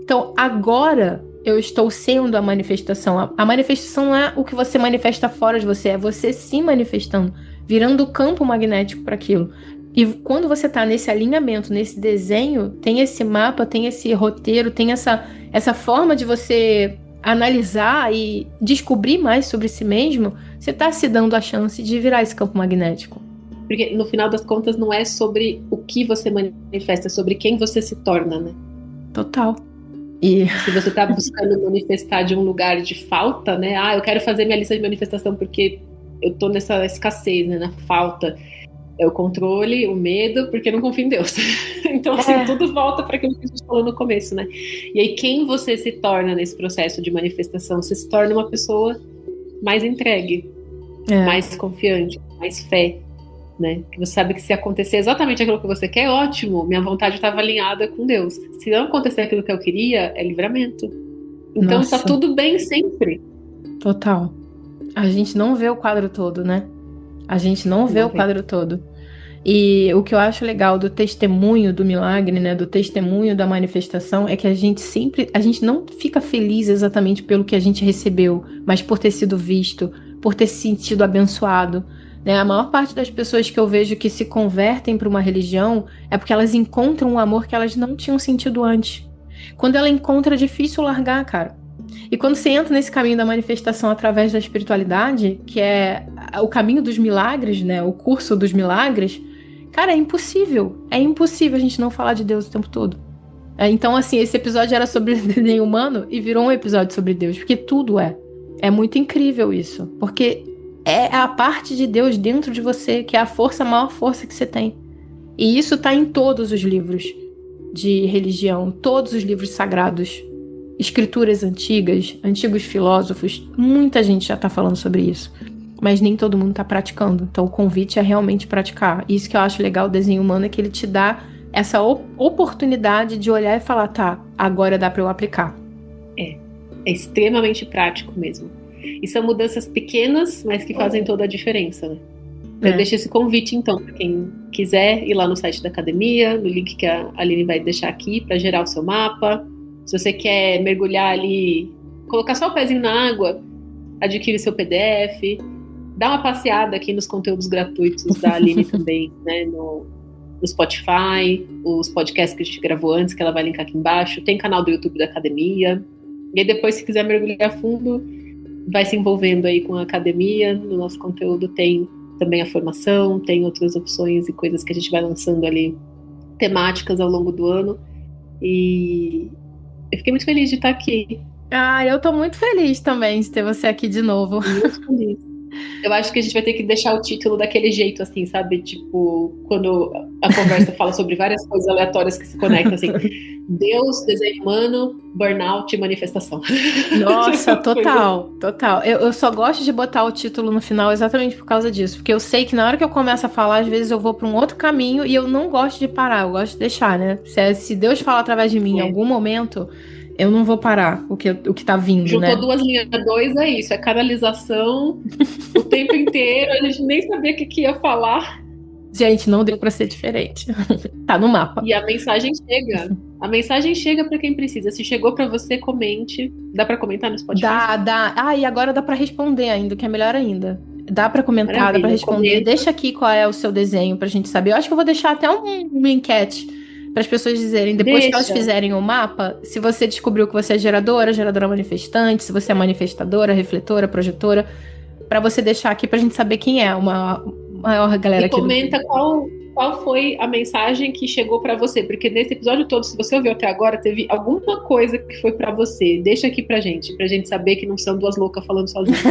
Então, agora eu estou sendo a manifestação. A manifestação não é o que você manifesta fora de você, é você se manifestando, virando o campo magnético para aquilo. E quando você está nesse alinhamento, nesse desenho, tem esse mapa, tem esse roteiro, tem essa forma de você analisar e descobrir mais sobre si mesmo, você está se dando a chance de virar esse campo magnético. Porque no final das contas não é sobre o que você manifesta, é sobre quem você se torna, né? Total. E se você está buscando manifestar de um lugar de falta, né? Ah, eu quero fazer minha lista de manifestação porque eu tô nessa escassez, né? Na falta. É o controle, o medo, porque eu não confio em Deus. Então, assim, tudo volta para aquilo que a gente falou no começo, né? E aí, quem você se torna nesse processo de manifestação? Você se torna uma pessoa mais entregue, mais confiante, mais fé, né? Que você sabe que se acontecer exatamente aquilo que você quer, ótimo, minha vontade estava alinhada com Deus. Se não acontecer aquilo que eu queria, é livramento. Então, Nossa. Tá tudo bem sempre. Total. A gente não vê o quadro todo, né? A gente não vê o quadro todo. E o que eu acho legal do testemunho do milagre, né, do testemunho da manifestação, é que a gente não fica feliz exatamente pelo que a gente recebeu, mas por ter sido visto, por ter se sentido abençoado, né? A maior parte das pessoas que eu vejo que se convertem para uma religião é porque elas encontram um amor que elas não tinham sentido antes. Quando ela encontra, é difícil largar, cara. E quando você entra nesse caminho da manifestação através da espiritualidade, que é o caminho dos milagres, né? O curso dos milagres, cara, é impossível. É impossível a gente não falar de Deus o tempo todo. Então, assim, esse episódio era sobre o desenho humano e virou um episódio sobre Deus, porque tudo é. É muito incrível isso, porque é a parte de Deus dentro de você, que é a maior força que você tem. E isso tá em todos os livros de religião, todos os livros sagrados. Escrituras antigas, antigos filósofos, muita gente já está falando sobre isso, mas nem todo mundo está praticando. Então o convite é realmente praticar. Isso que eu acho legal do desenho humano é que ele te dá essa oportunidade de olhar e falar, tá, agora dá para eu aplicar. É extremamente prático mesmo. E são mudanças pequenas, mas que fazem toda a diferença, né? Eu deixo esse convite, então, para quem quiser ir lá no site da academia, no link que a Aline vai deixar aqui, para gerar o seu mapa. Se você quer mergulhar ali, colocar só o pezinho na água, adquire seu PDF, dá uma passeada aqui nos conteúdos gratuitos da Aline também, né, no Spotify, os podcasts que a gente gravou antes, que ela vai linkar aqui embaixo, tem canal do YouTube da academia, e aí depois, se quiser mergulhar a fundo, vai se envolvendo aí com a academia, no nosso conteúdo tem também a formação, tem outras opções e coisas que a gente vai lançando ali, temáticas ao longo do ano, e eu fiquei muito feliz de estar aqui. Ah, eu tô muito feliz também de ter você aqui de novo. Muito feliz. Eu acho que a gente vai ter que deixar o título daquele jeito, assim, sabe? Tipo, quando a conversa fala sobre várias coisas aleatórias que se conectam, assim. Deus, desenho humano, burnout e manifestação. Nossa, total. Eu só gosto de botar o título no final exatamente por causa disso. Porque eu sei que na hora que eu começo a falar, às vezes eu vou para um outro caminho e eu não gosto de parar, eu gosto de deixar, né? Se Deus falar através de mim em algum momento, eu não vou parar o que tá vindo, Juntou né? duas linhas, dois é isso, é canalização o tempo inteiro, a gente nem sabia o que ia falar. Gente, não deu pra ser diferente. Tá no mapa. E a mensagem chega. A mensagem chega pra quem precisa. Se chegou pra você, comente. Dá pra comentar no Spotify? Dá. Ah, e agora dá pra responder ainda, o que é melhor ainda. Dá pra comentar, Maravilha, dá pra responder. comenta. Deixa aqui qual é o seu desenho pra gente saber. Eu acho que eu vou deixar até uma enquete para as pessoas dizerem, depois que elas fizerem o mapa, se você descobriu que você é geradora manifestante, se você é manifestadora, refletora, projetora, para você deixar aqui pra gente saber quem é, maior galera E aqui. comenta qual foi a mensagem que chegou pra você, porque nesse episódio todo, se você ouviu até agora, teve alguma coisa que foi pra você. Deixa aqui pra gente saber que não são duas loucas falando sozinhas.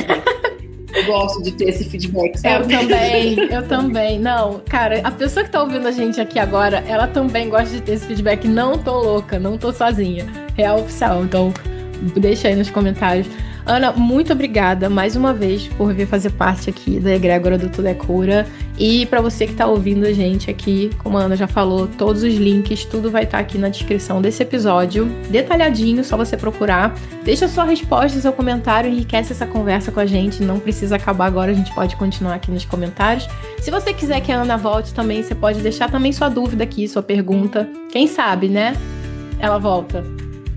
Eu gosto de ter esse feedback, sabe? Eu também. Não, cara, a pessoa que tá ouvindo a gente aqui agora, ela também gosta de ter esse feedback. Não tô louca, não tô sozinha. Real oficial. Então, deixa aí nos comentários. Ana, muito obrigada mais uma vez por vir fazer parte aqui da egrégora do Tudo é Cura. E para você que tá ouvindo a gente aqui, como a Ana já falou, todos os links, tudo vai estar aqui na descrição desse episódio, detalhadinho, só você procurar. Deixa sua resposta, seu comentário, enriquece essa conversa com a gente. Não precisa acabar agora, a gente pode continuar aqui nos comentários. Se você quiser que a Ana volte também, você pode deixar também sua dúvida aqui, sua pergunta. Quem sabe, né? Ela volta.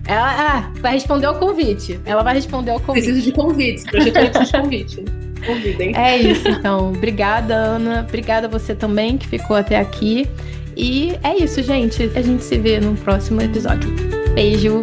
Ela vai responder ao convite. Ela vai responder ao convite. Preciso de convites. Projetor precisa de convite. Convidem. É isso, então. Obrigada, Ana. Obrigada a você também que ficou até aqui. E é isso, gente. A gente se vê no próximo episódio. Beijo.